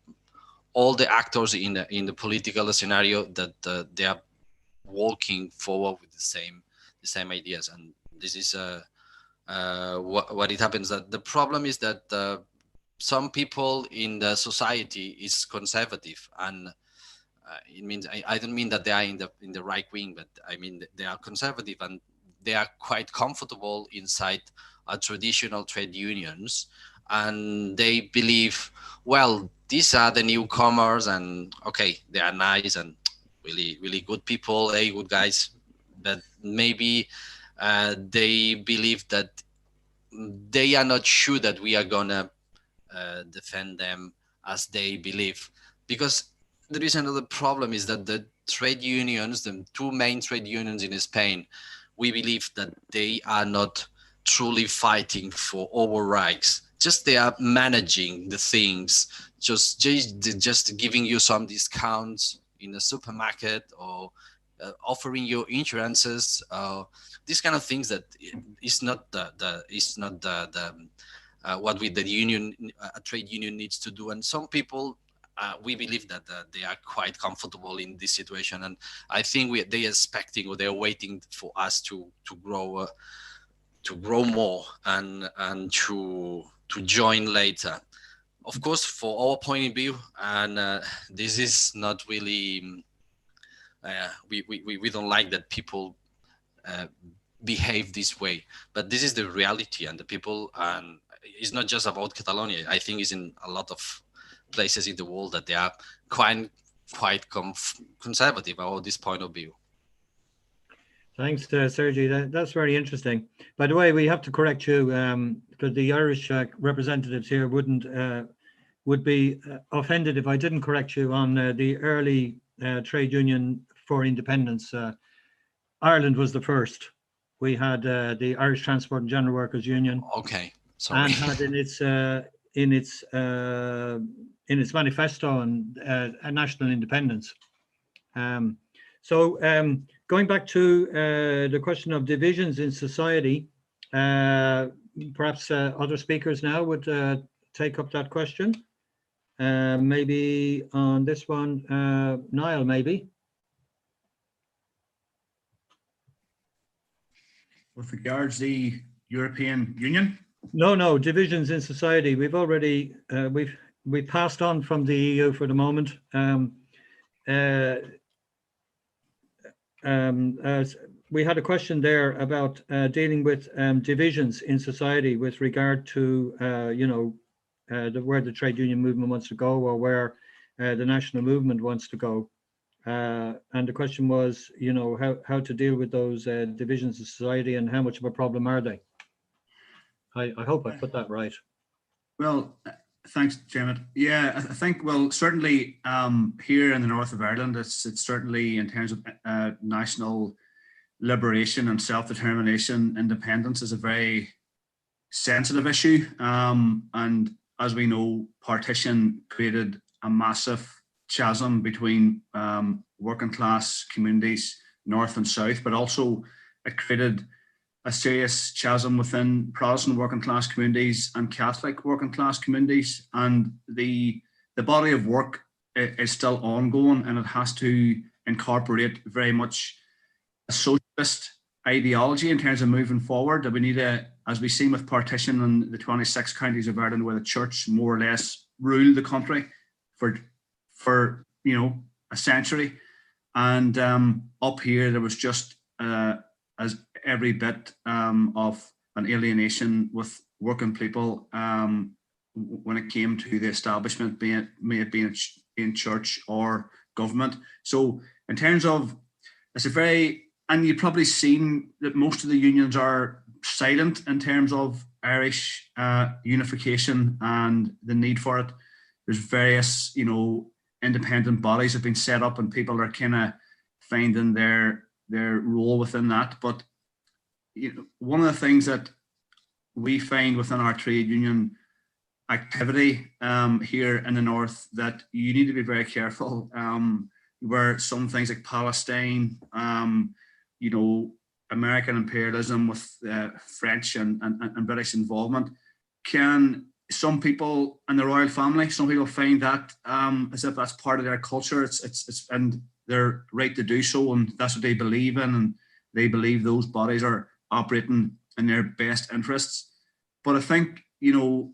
all the actors in the political scenario that they are walking forward with the same ideas. And this is what it happens. That the problem is that some people in the society is conservative, and it means I don't mean that they are in the right wing, but I mean they are conservative, and they are quite comfortable inside traditional trade unions, and they believe, well, these are the newcomers, and okay, they are nice and really good people, good guys, but maybe they believe that they are not sure that we are gonna defend them as they believe. Because there is another problem, is that the trade unions, the two main trade unions in Spain, we believe that they are not truly fighting for our rights. Just they are managing the things, just giving you some discounts in the supermarket, or offering you insurances, these kind of things that is not what the union, a trade union needs to do. And some people, we believe that they are quite comfortable in this situation, and I think they are expecting, or they're waiting for us to grow more and to join later. Of course, for our point of view, and this is not really, we don't like that people behave this way, but this is the reality, and the people, and it's not just about Catalonia. I think it's in a lot of places in the world that they are quite conservative about this point of view. Thanks, Sergi. That's very interesting. By the way, we have to correct you, because the Irish representatives here would be offended if I didn't correct you on the early trade union for independence. Ireland was the first. We had the Irish Transport and General Workers Union. Okay, sorry. And had in its manifesto and a national independence. Going back to the question of divisions in society, perhaps other speakers now would take up that question. Maybe on this one, Niall, maybe. With regards to the European Union? No, divisions in society. We've already we've passed on from the EU for the moment. We had a question there about dealing with divisions in society with regard to where the trade union movement wants to go, or where the national movement wants to go. And the question was, how to deal with those divisions in society, and how much of a problem are they? I hope I put that right. Well, thanks, Janet. Yeah, I think, well, certainly here in the north of Ireland, it's certainly in terms of national liberation and self-determination, independence is a very sensitive issue. And as we know, partition created a massive chasm between working class communities, north and south, but also it created a serious chasm within Protestant working class communities and Catholic working class communities. And the body of work is still ongoing, and it has to incorporate very much a socialist ideology in terms of moving forward, that we need to, as we've seen with partition in the 26 counties of Ireland, where the church more or less ruled the country for you know, a century. And up here, there was just as every bit of an alienation with working people when it came to the establishment, may it be in church or government. So in terms of, it's a very, and you've probably seen that most of the unions are silent in terms of Irish unification and the need for it. There's various, you know, independent bodies have been set up, and people are kind of finding their role within that. But you know, one of the things that we find within our trade union activity here in the north, that you need to be very careful, where some things like Palestine, you know, American imperialism with French and British involvement, can, some people in the royal family, some people find that as if that's part of their culture. It's and they're right to do so, and that's what they believe in, and they believe those bodies are operating in their best interests. But I think, you know,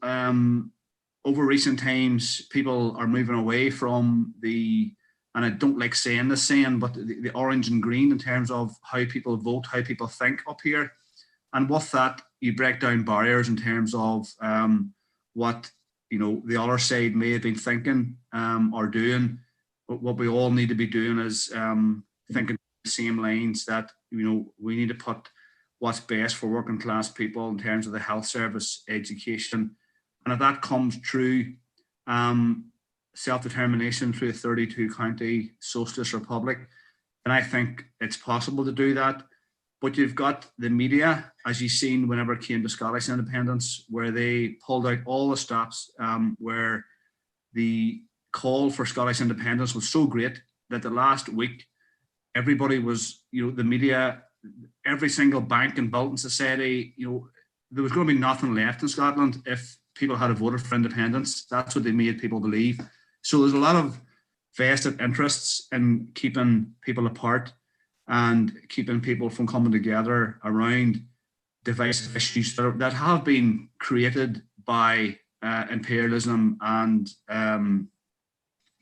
over recent times, people are moving away from the, and I don't like saying this saying, but the orange and green in terms of how people vote, how people think up here. And with that, you break down barriers in terms of what, you know, the other side may have been thinking or doing. But what we all need to be doing is thinking the same lines, that, you know, we need to put what's best for working class people in terms of the health service, education. And if that comes through self-determination through a 32 county socialist republic, and I think it's possible to do that. But you've got the media, as you've seen whenever it came to Scottish independence, where they pulled out all the stops, where the call for Scottish independence was so great that the last week, everybody was, you know, the media, every single bank and building society, you know, there was going to be nothing left in Scotland if people had voted for independence. That's what they made people believe. So there's a lot of vested interests in keeping people apart and keeping people from coming together around divisive issues that have been created by imperialism and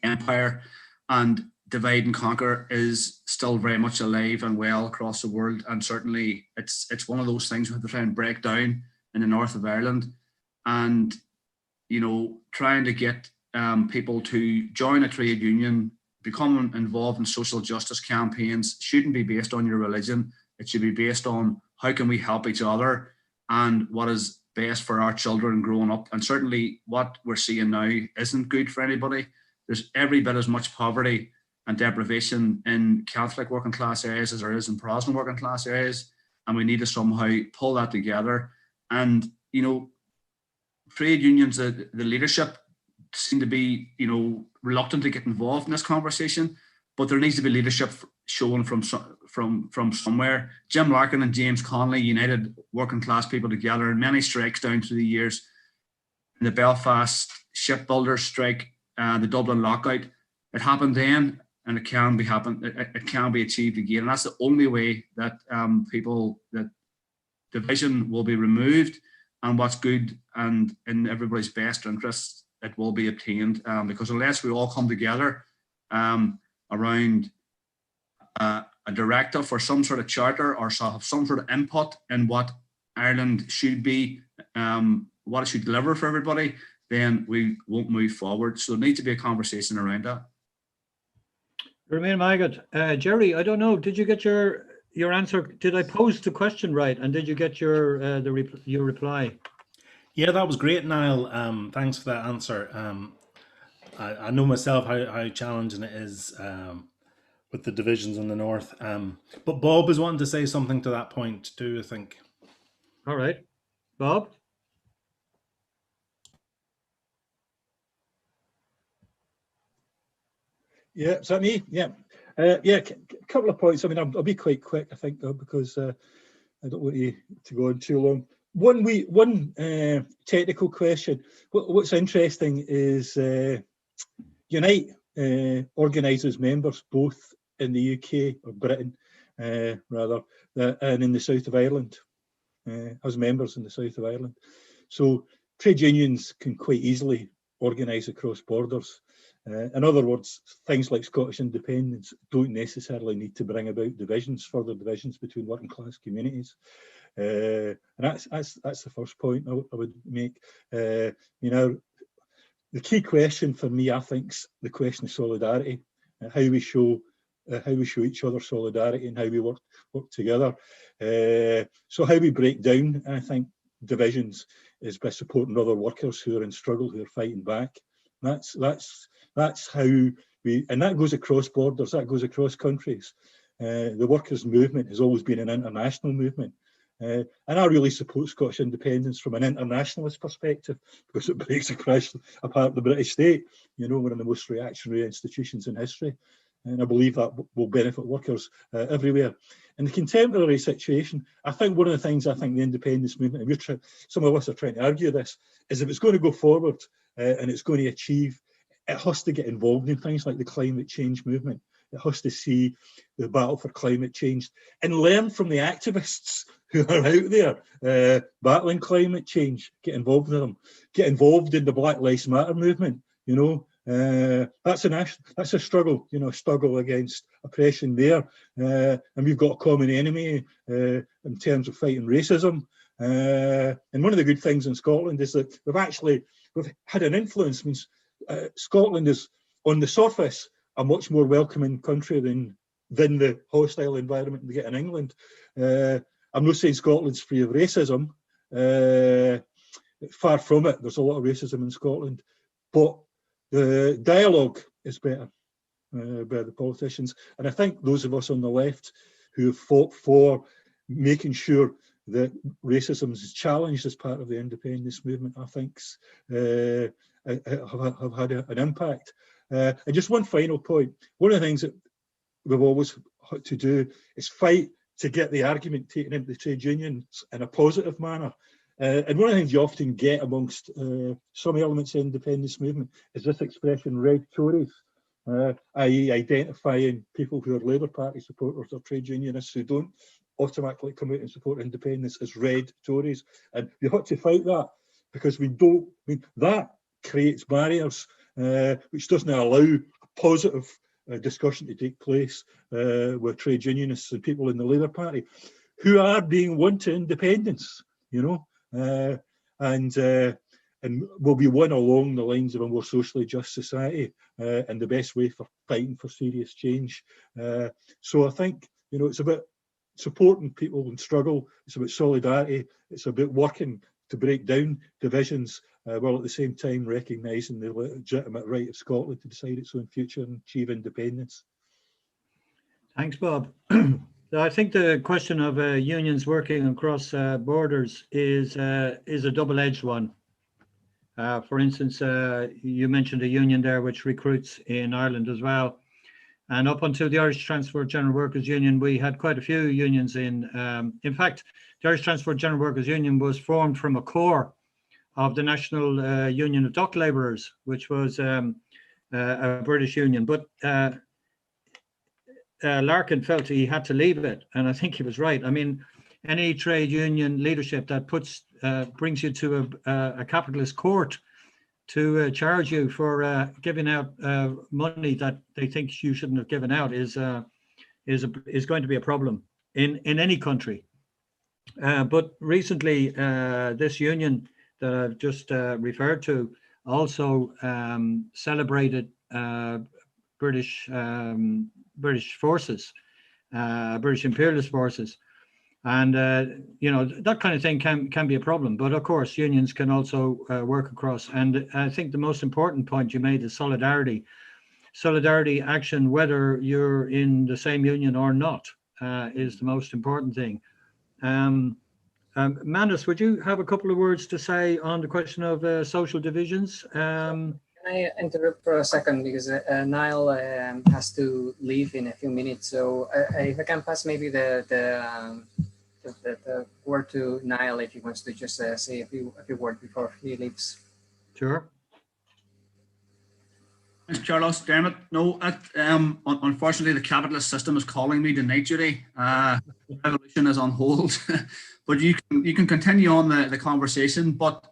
empire. And divide and conquer is still very much alive and well across the world. And certainly it's one of those things we have to try and break down in the north of Ireland. And, you know, trying to get people to join a trade union, become involved in social justice campaigns, shouldn't be based on your religion. It should be based on how can we help each other and what is best for our children growing up. And certainly what we're seeing now isn't good for anybody. There's every bit as much poverty and deprivation in Catholic working class areas as there is in Protestant working class areas. And we need to somehow pull that together. And, you know, trade unions, the leadership seem to be, you know, reluctant to get involved in this conversation, but there needs to be leadership shown from somewhere. Jim Larkin and James Connolly united working class people together in many strikes down through the years. The Belfast shipbuilders strike, the Dublin lockout, it happened then, and it can be achieved again. And that's the only way that that division will be removed, and what's good and in everybody's best interests, it will be obtained. Because unless we all come together around a directive or some sort of charter, or have some sort of input in what Ireland should be, what it should deliver for everybody, then we won't move forward. So there needs to be a conversation around that. Remain Maggott. Jerry, I don't know, did you get your answer? Did I pose the question right? And did you get your reply? Yeah, that was great, Niall. Thanks for that answer. I know myself how challenging it is with the divisions in the north. But Bob is wanting to say something to that point too, I think. All right. Bob? Yeah, is that me? Yeah. A couple of points. I mean, I'll be quite quick, I think, though, because I don't want you to go on too long. One technical question. What's interesting is Unite organises members both in the UK or Britain rather, and in the south of Ireland, as members in the south of Ireland. So trade unions can quite easily organise across borders. In other words, things like Scottish independence don't necessarily need to bring about divisions, further divisions between working class communities. And that's the first point I would make. You know, the key question for me, I think, is the question of solidarity, how we show each other solidarity and how we work together. So how we break down, I think, divisions is by supporting other workers who are in struggle, who are fighting back. That's how we, and that goes across borders, that goes across countries. The workers' movement has always been an international movement. And I really support Scottish independence from an internationalist perspective, because it breaks apart the British state. You know, one of the most reactionary institutions in history. And I believe that will benefit workers everywhere. In the contemporary situation, I think one of the things I think the independence movement, and some of us are trying to argue this, is if it's going to go forward and it's going to achieve, it has to get involved in things like the climate change movement. It has to see the battle for climate change and learn from the activists who are out there battling climate change. Get involved in them. Get involved in the Black Lives Matter movement. You know, that's a struggle. You know, struggle against oppression there, and we've got a common enemy in terms of fighting racism. And one of the good things in Scotland is that we've had an influence. Means Scotland is on the surface a much more welcoming country than the hostile environment we get in England. I'm not saying Scotland's free of racism. Far from it. There's a lot of racism in Scotland, but the dialogue is better by the politicians. And I think those of us on the left who have fought for making sure that racism is challenged as part of the independence movement, I think have had an impact. And just one final point. One of the things that we've always had to do is fight to get the argument taken into the trade unions in a positive manner. And one of the things you often get amongst some elements of the independence movement is this expression, red Tories, i.e. identifying people who are Labour Party supporters or trade unionists who don't automatically come out and support independence as red Tories. And you have to fight that, because that creates barriers which doesn't allow a positive discussion to take place with trade unionists and people in the Labour Party who are being won to independence, you know, and will be won along the lines of a more socially just society and the best way for fighting for serious change. So I think, you know, it's about supporting people in struggle, it's about solidarity, it's about working to break down divisions, while at the same time recognising the legitimate right of Scotland to decide its own future and achieve independence. Thanks, Bob. I think the question of unions working across borders is a double-edged one. For instance, you mentioned a union there which recruits in Ireland as well. And up until the Irish Transport General Workers Union, we had quite a few unions in fact, the Irish Transport General Workers Union was formed from a core of the National Union of Dock Labourers, which was a British union. But Larkin felt he had to leave it, and I think he was right. I mean, any trade union leadership that brings you to a capitalist court to charge you for giving out money that they think you shouldn't have given out is going to be a problem in any country. But recently, this union that I've just referred to also celebrated British forces, British imperialist forces. And, you know, that kind of thing can be a problem. But of course, unions can also work across. And I think the most important point you made is solidarity. Solidarity action, whether you're in the same union or not, is the most important thing. Manus, would you have a couple of words to say on the question of social divisions? Can I interrupt for a second, because Niall has to leave in a few minutes. So if I can pass maybe the word to Niall if he wants to just say a few words before he leaves. Sure. Thanks, Carlos. Dermot. No, unfortunately, the capitalist system is calling me to night duty. Revolution is on hold, but you can continue on the conversation. But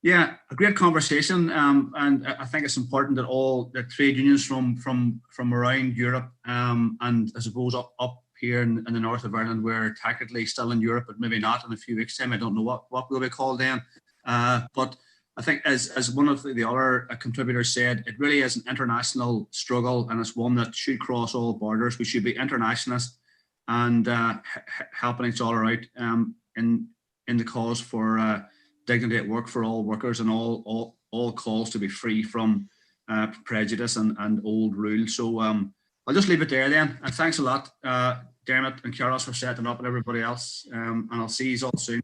yeah, a great conversation, and I think it's important that all the trade unions from around Europe, and I suppose up here in the north of Ireland, we're technically still in Europe, but maybe not in a few weeks' time. I don't know what we'll be called then, but I think as one of the other contributors said, it really is an international struggle, and it's one that should cross all borders. We should be internationalist and helping each other out in the cause for dignity at work for all workers, and all calls to be free from prejudice and old rules. So I'll just leave it there then. And thanks a lot, Dermot and Carlos, for setting up, and everybody else. And I'll see you all soon.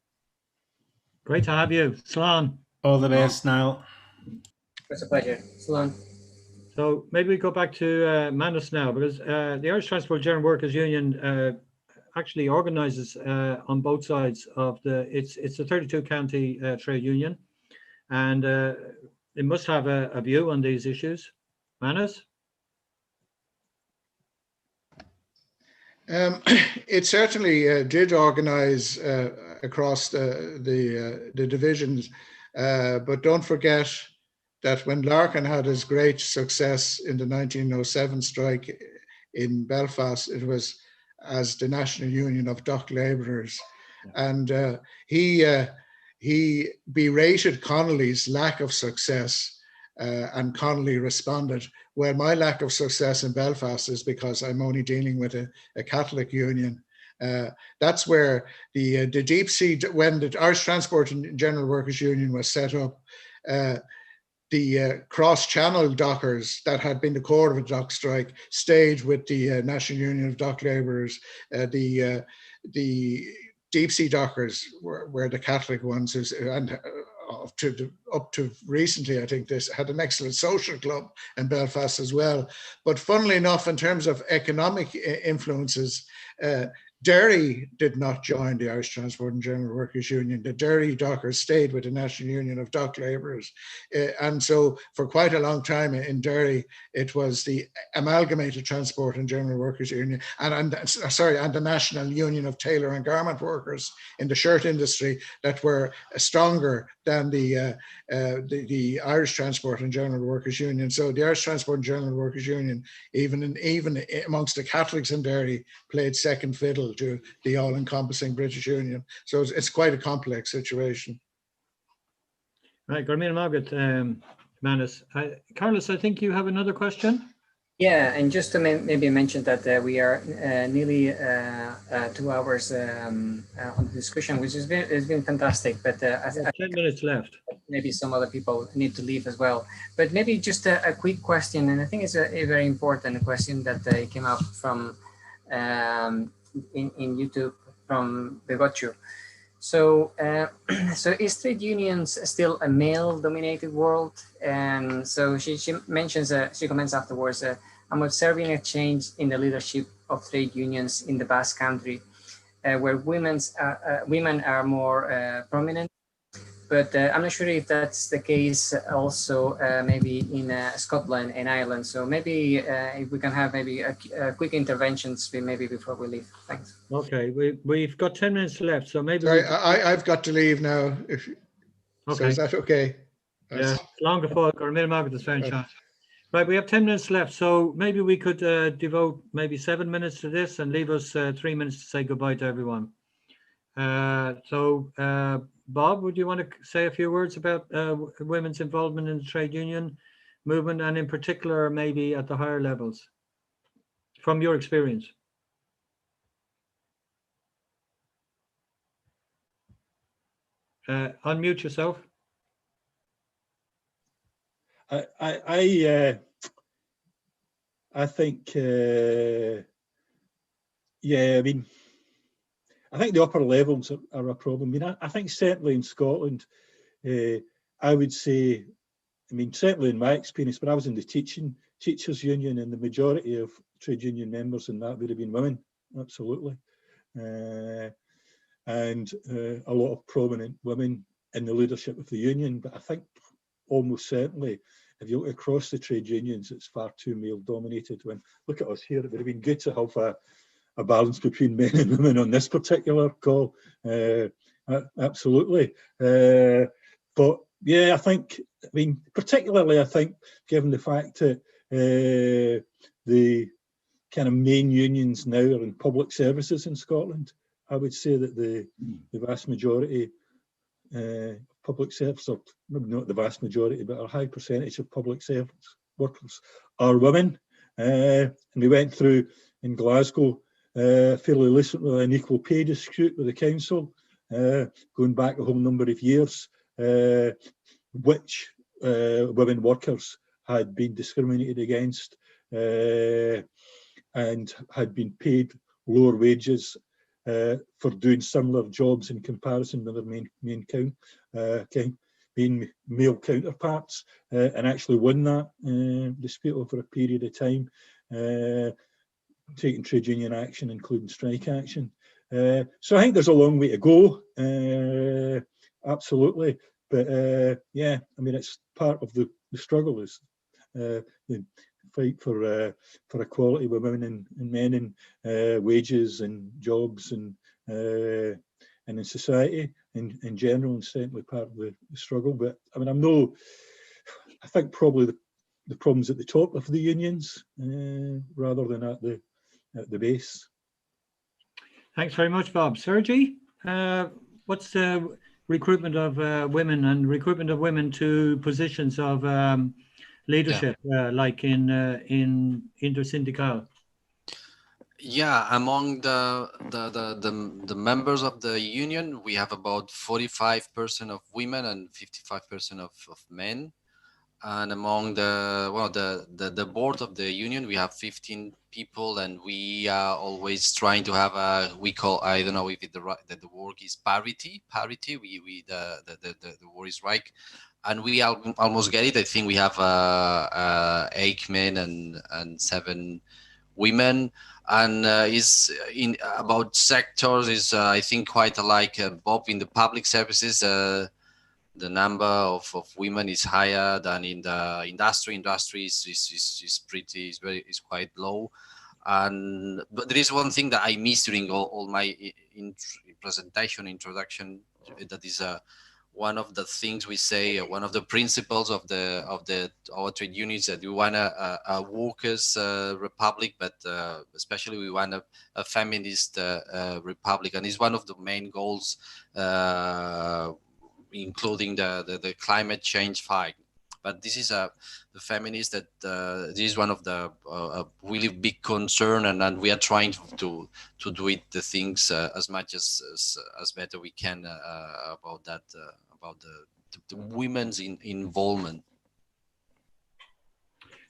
Great to have you. Slán. All the best, Niall. It's a pleasure. Slán. So maybe we go back to Manus now, because the Irish Transport General Workers Union actually organises on both sides of it's a 32 county trade union, and it must have a view on these issues. Manus? It certainly did organise across the divisions, but don't forget that when Larkin had his great success in the 1907 strike in Belfast, it was as the National Union of Dock Labourers, and he berated Connolly's lack of success, and Connolly responded, well, my lack of success in Belfast is because I'm only dealing with a Catholic union. That's where the deep sea, when the Irish Transport and General Workers Union was set up, the cross-channel dockers that had been the core of a dock strike stayed with the National Union of Dock Labourers. The deep sea dockers were the Catholic ones, and up to recently, I think this had an excellent social club in Belfast as well. But funnily enough, in terms of economic influences, Derry did not join the Irish Transport and General Workers Union. The Derry dockers stayed with the National Union of Dock Labourers. And so for quite a long time in Derry, it was the Amalgamated Transport and General Workers Union and the National Union of Tailor and Garment Workers in the shirt industry that were stronger than the Irish Transport and General Workers Union. So the Irish Transport and General Workers Union, even amongst the Catholics in Derry, played second fiddle to the all-encompassing British Union. So it's quite a complex situation. Right, Gormina Margaret, Manus. Carlos, I think you have another question? Yeah, and just to maybe mention that we are nearly 2 hours on the discussion, which has been fantastic. But 10 minutes left. Maybe some other people need to leave as well. But maybe just a quick question, and I think it's a very important question that came up from in YouTube from Begochu. So, so is trade unions still a male-dominated world? And so she mentions, she comments afterwards, I'm observing a change in the leadership of trade unions in the Basque Country, where women are more prominent. But I'm not sure if that's the case also maybe in Scotland and Ireland. So maybe if we can have maybe a quick interventions maybe before we leave. Thanks. Okay, we've got 10 minutes left, so maybe. Sorry, I've got to leave now. Okay. So is that okay? Yeah, long before Gormina Margaret is very short. Right, we have 10 minutes left, so maybe we could devote maybe 7 minutes to this and leave us 3 minutes to say goodbye to everyone. Bob, would you want to say a few words about women's involvement in the trade union movement, and in particular maybe at the higher levels, from your experience? Unmute yourself. I think, yeah, I mean, I think the upper levels are a problem. I mean, I think certainly in Scotland, I would say, I mean, certainly in my experience, but I was in the teachers union, and the majority of trade union members in that would have been women, absolutely. And a lot of prominent women in the leadership of the union. But I think almost certainly if you look across the trade unions, it's far too male dominated. When look at us here, it would have been good to have a balance between men and women on this particular call. Absolutely. But yeah, I mean, particularly, I think, given the fact that the kind of main unions now are in public services in Scotland, I would say that the vast majority public service, or maybe not the vast majority, but a high percentage of public service workers are women. And we went through in Glasgow fairly recently an equal pay dispute with the council, going back a whole number of years, which women workers had been discriminated against and had been paid lower wages for doing similar jobs in comparison with their main male counterparts, and actually won that dispute over a period of time, taking trade union action, including strike action. So I think there's a long way to go, absolutely. But yeah, I mean, it's part of the struggle is the fight for equality with women and men in wages and jobs and in society in general, and certainly part of the struggle. But I mean, I think probably the problem's at the top of the unions rather than at the base. Thanks very much, Bob. Sergi, what's the recruitment of women and recruitment of women to positions of leadership, like in intersyndical? Yeah, among the members of the union, we have about 45% of women and 55% of men. And among the board of the union, we have 15 people, and we are always trying to have we call, I don't know if the word is parity. The word is right, and we almost get it. I think we have 8 men and 7 women, and is in about sectors is I think quite alike. Bob, in the public services, the number of women is higher than in the industry. Industry is quite low. But there is one thing that I missed during all my introduction, that is one of the things we say, one of the principles of our trade unions, that we want a workers' republic, but especially we want a feminist republic, and it's one of the main goals, including the climate change fight. But this is the feminist that this is one of the really big concern, and we are trying to do it the things as much as better we can about that, about the women's involvement.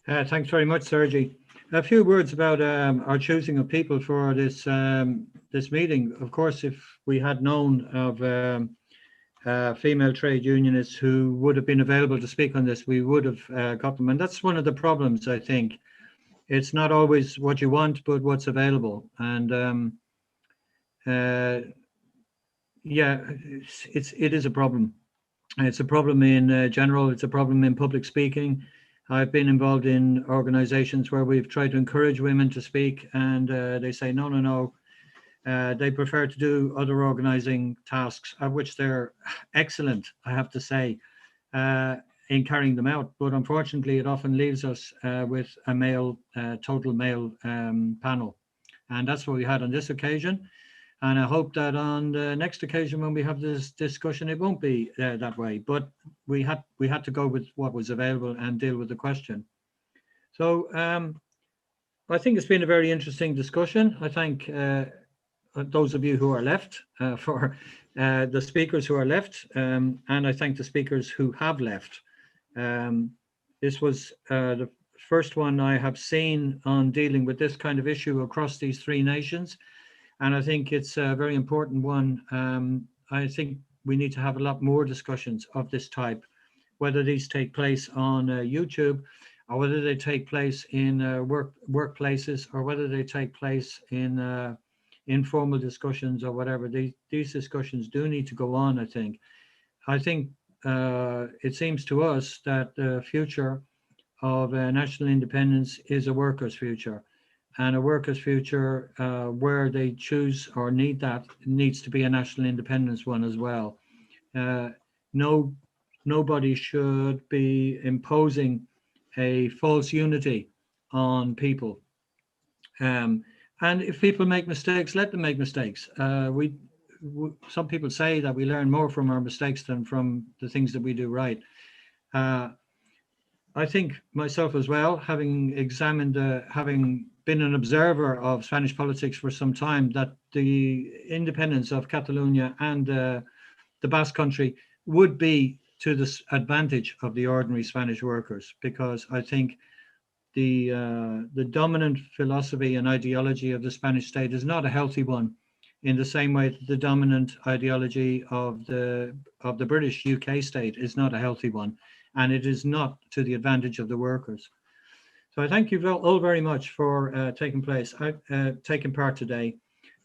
Thanks very much, Sergi. A few words about our choosing of people for this this meeting. Of course, if we had known of female trade unionists who would have been available to speak on this, we would have got them. And that's one of the problems, I think. It's not always what you want, but what's available. And yeah, it is a problem. It's a problem in general. It's a problem in public speaking. I've been involved in organizations where we've tried to encourage women to speak, and they say, no. They prefer to do other organizing tasks, of which they're excellent, I have to say, in carrying them out. But unfortunately, it often leaves us with a total male panel. And that's what we had on this occasion. And I hope that on the next occasion when we have this discussion, it won't be that way. But we had to go with what was available and deal with the question. So I think it's been a very interesting discussion. I thank those of you who are left, for the speakers who are left, and I thank the speakers who have left. This was the first one I have seen on dealing with this kind of issue across these 3 nations, and I think it's a very important one. I think we need to have a lot more discussions of this type, whether these take place on YouTube, or whether they take place in workplaces, or whether they take place in informal discussions or whatever. These discussions do need to go on, I think. It seems to us that the future of national independence is a worker's future, and a worker's future where they choose or need that needs to be a national independence one as well. Nobody should be imposing a false unity on people. And if people make mistakes, let them make mistakes. Some people say that we learn more from our mistakes than from the things that we do right. I think myself as well, having examined, having been an observer of Spanish politics for some time, that the independence of Catalonia and the Basque Country would be to the advantage of the ordinary Spanish workers, because I think the dominant philosophy and ideology of the Spanish state is not a healthy one, in the same way that the dominant ideology of the British UK state is not a healthy one, and it is not to the advantage of the workers. So I thank you all very much for taking part today,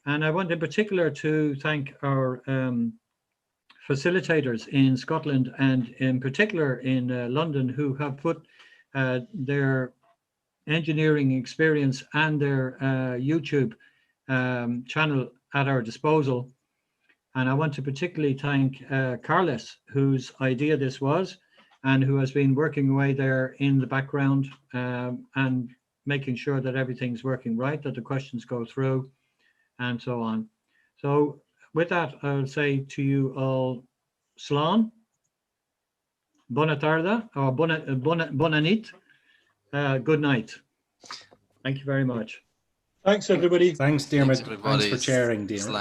and I want in particular to thank our facilitators in Scotland and in particular in London, who have put their engineering experience and their YouTube channel at our disposal. And I want to particularly thank Carlos, whose idea this was, and who has been working away there in the background and making sure that everything's working right, that the questions go through, and so on. So with that, I'll say to you all, Slán, bona tarda, or bona nit, good night. Thank you very much. Thanks, everybody. Thanks, Diarmuid. Thanks, everybody. Thanks for chairing, Diarmuid.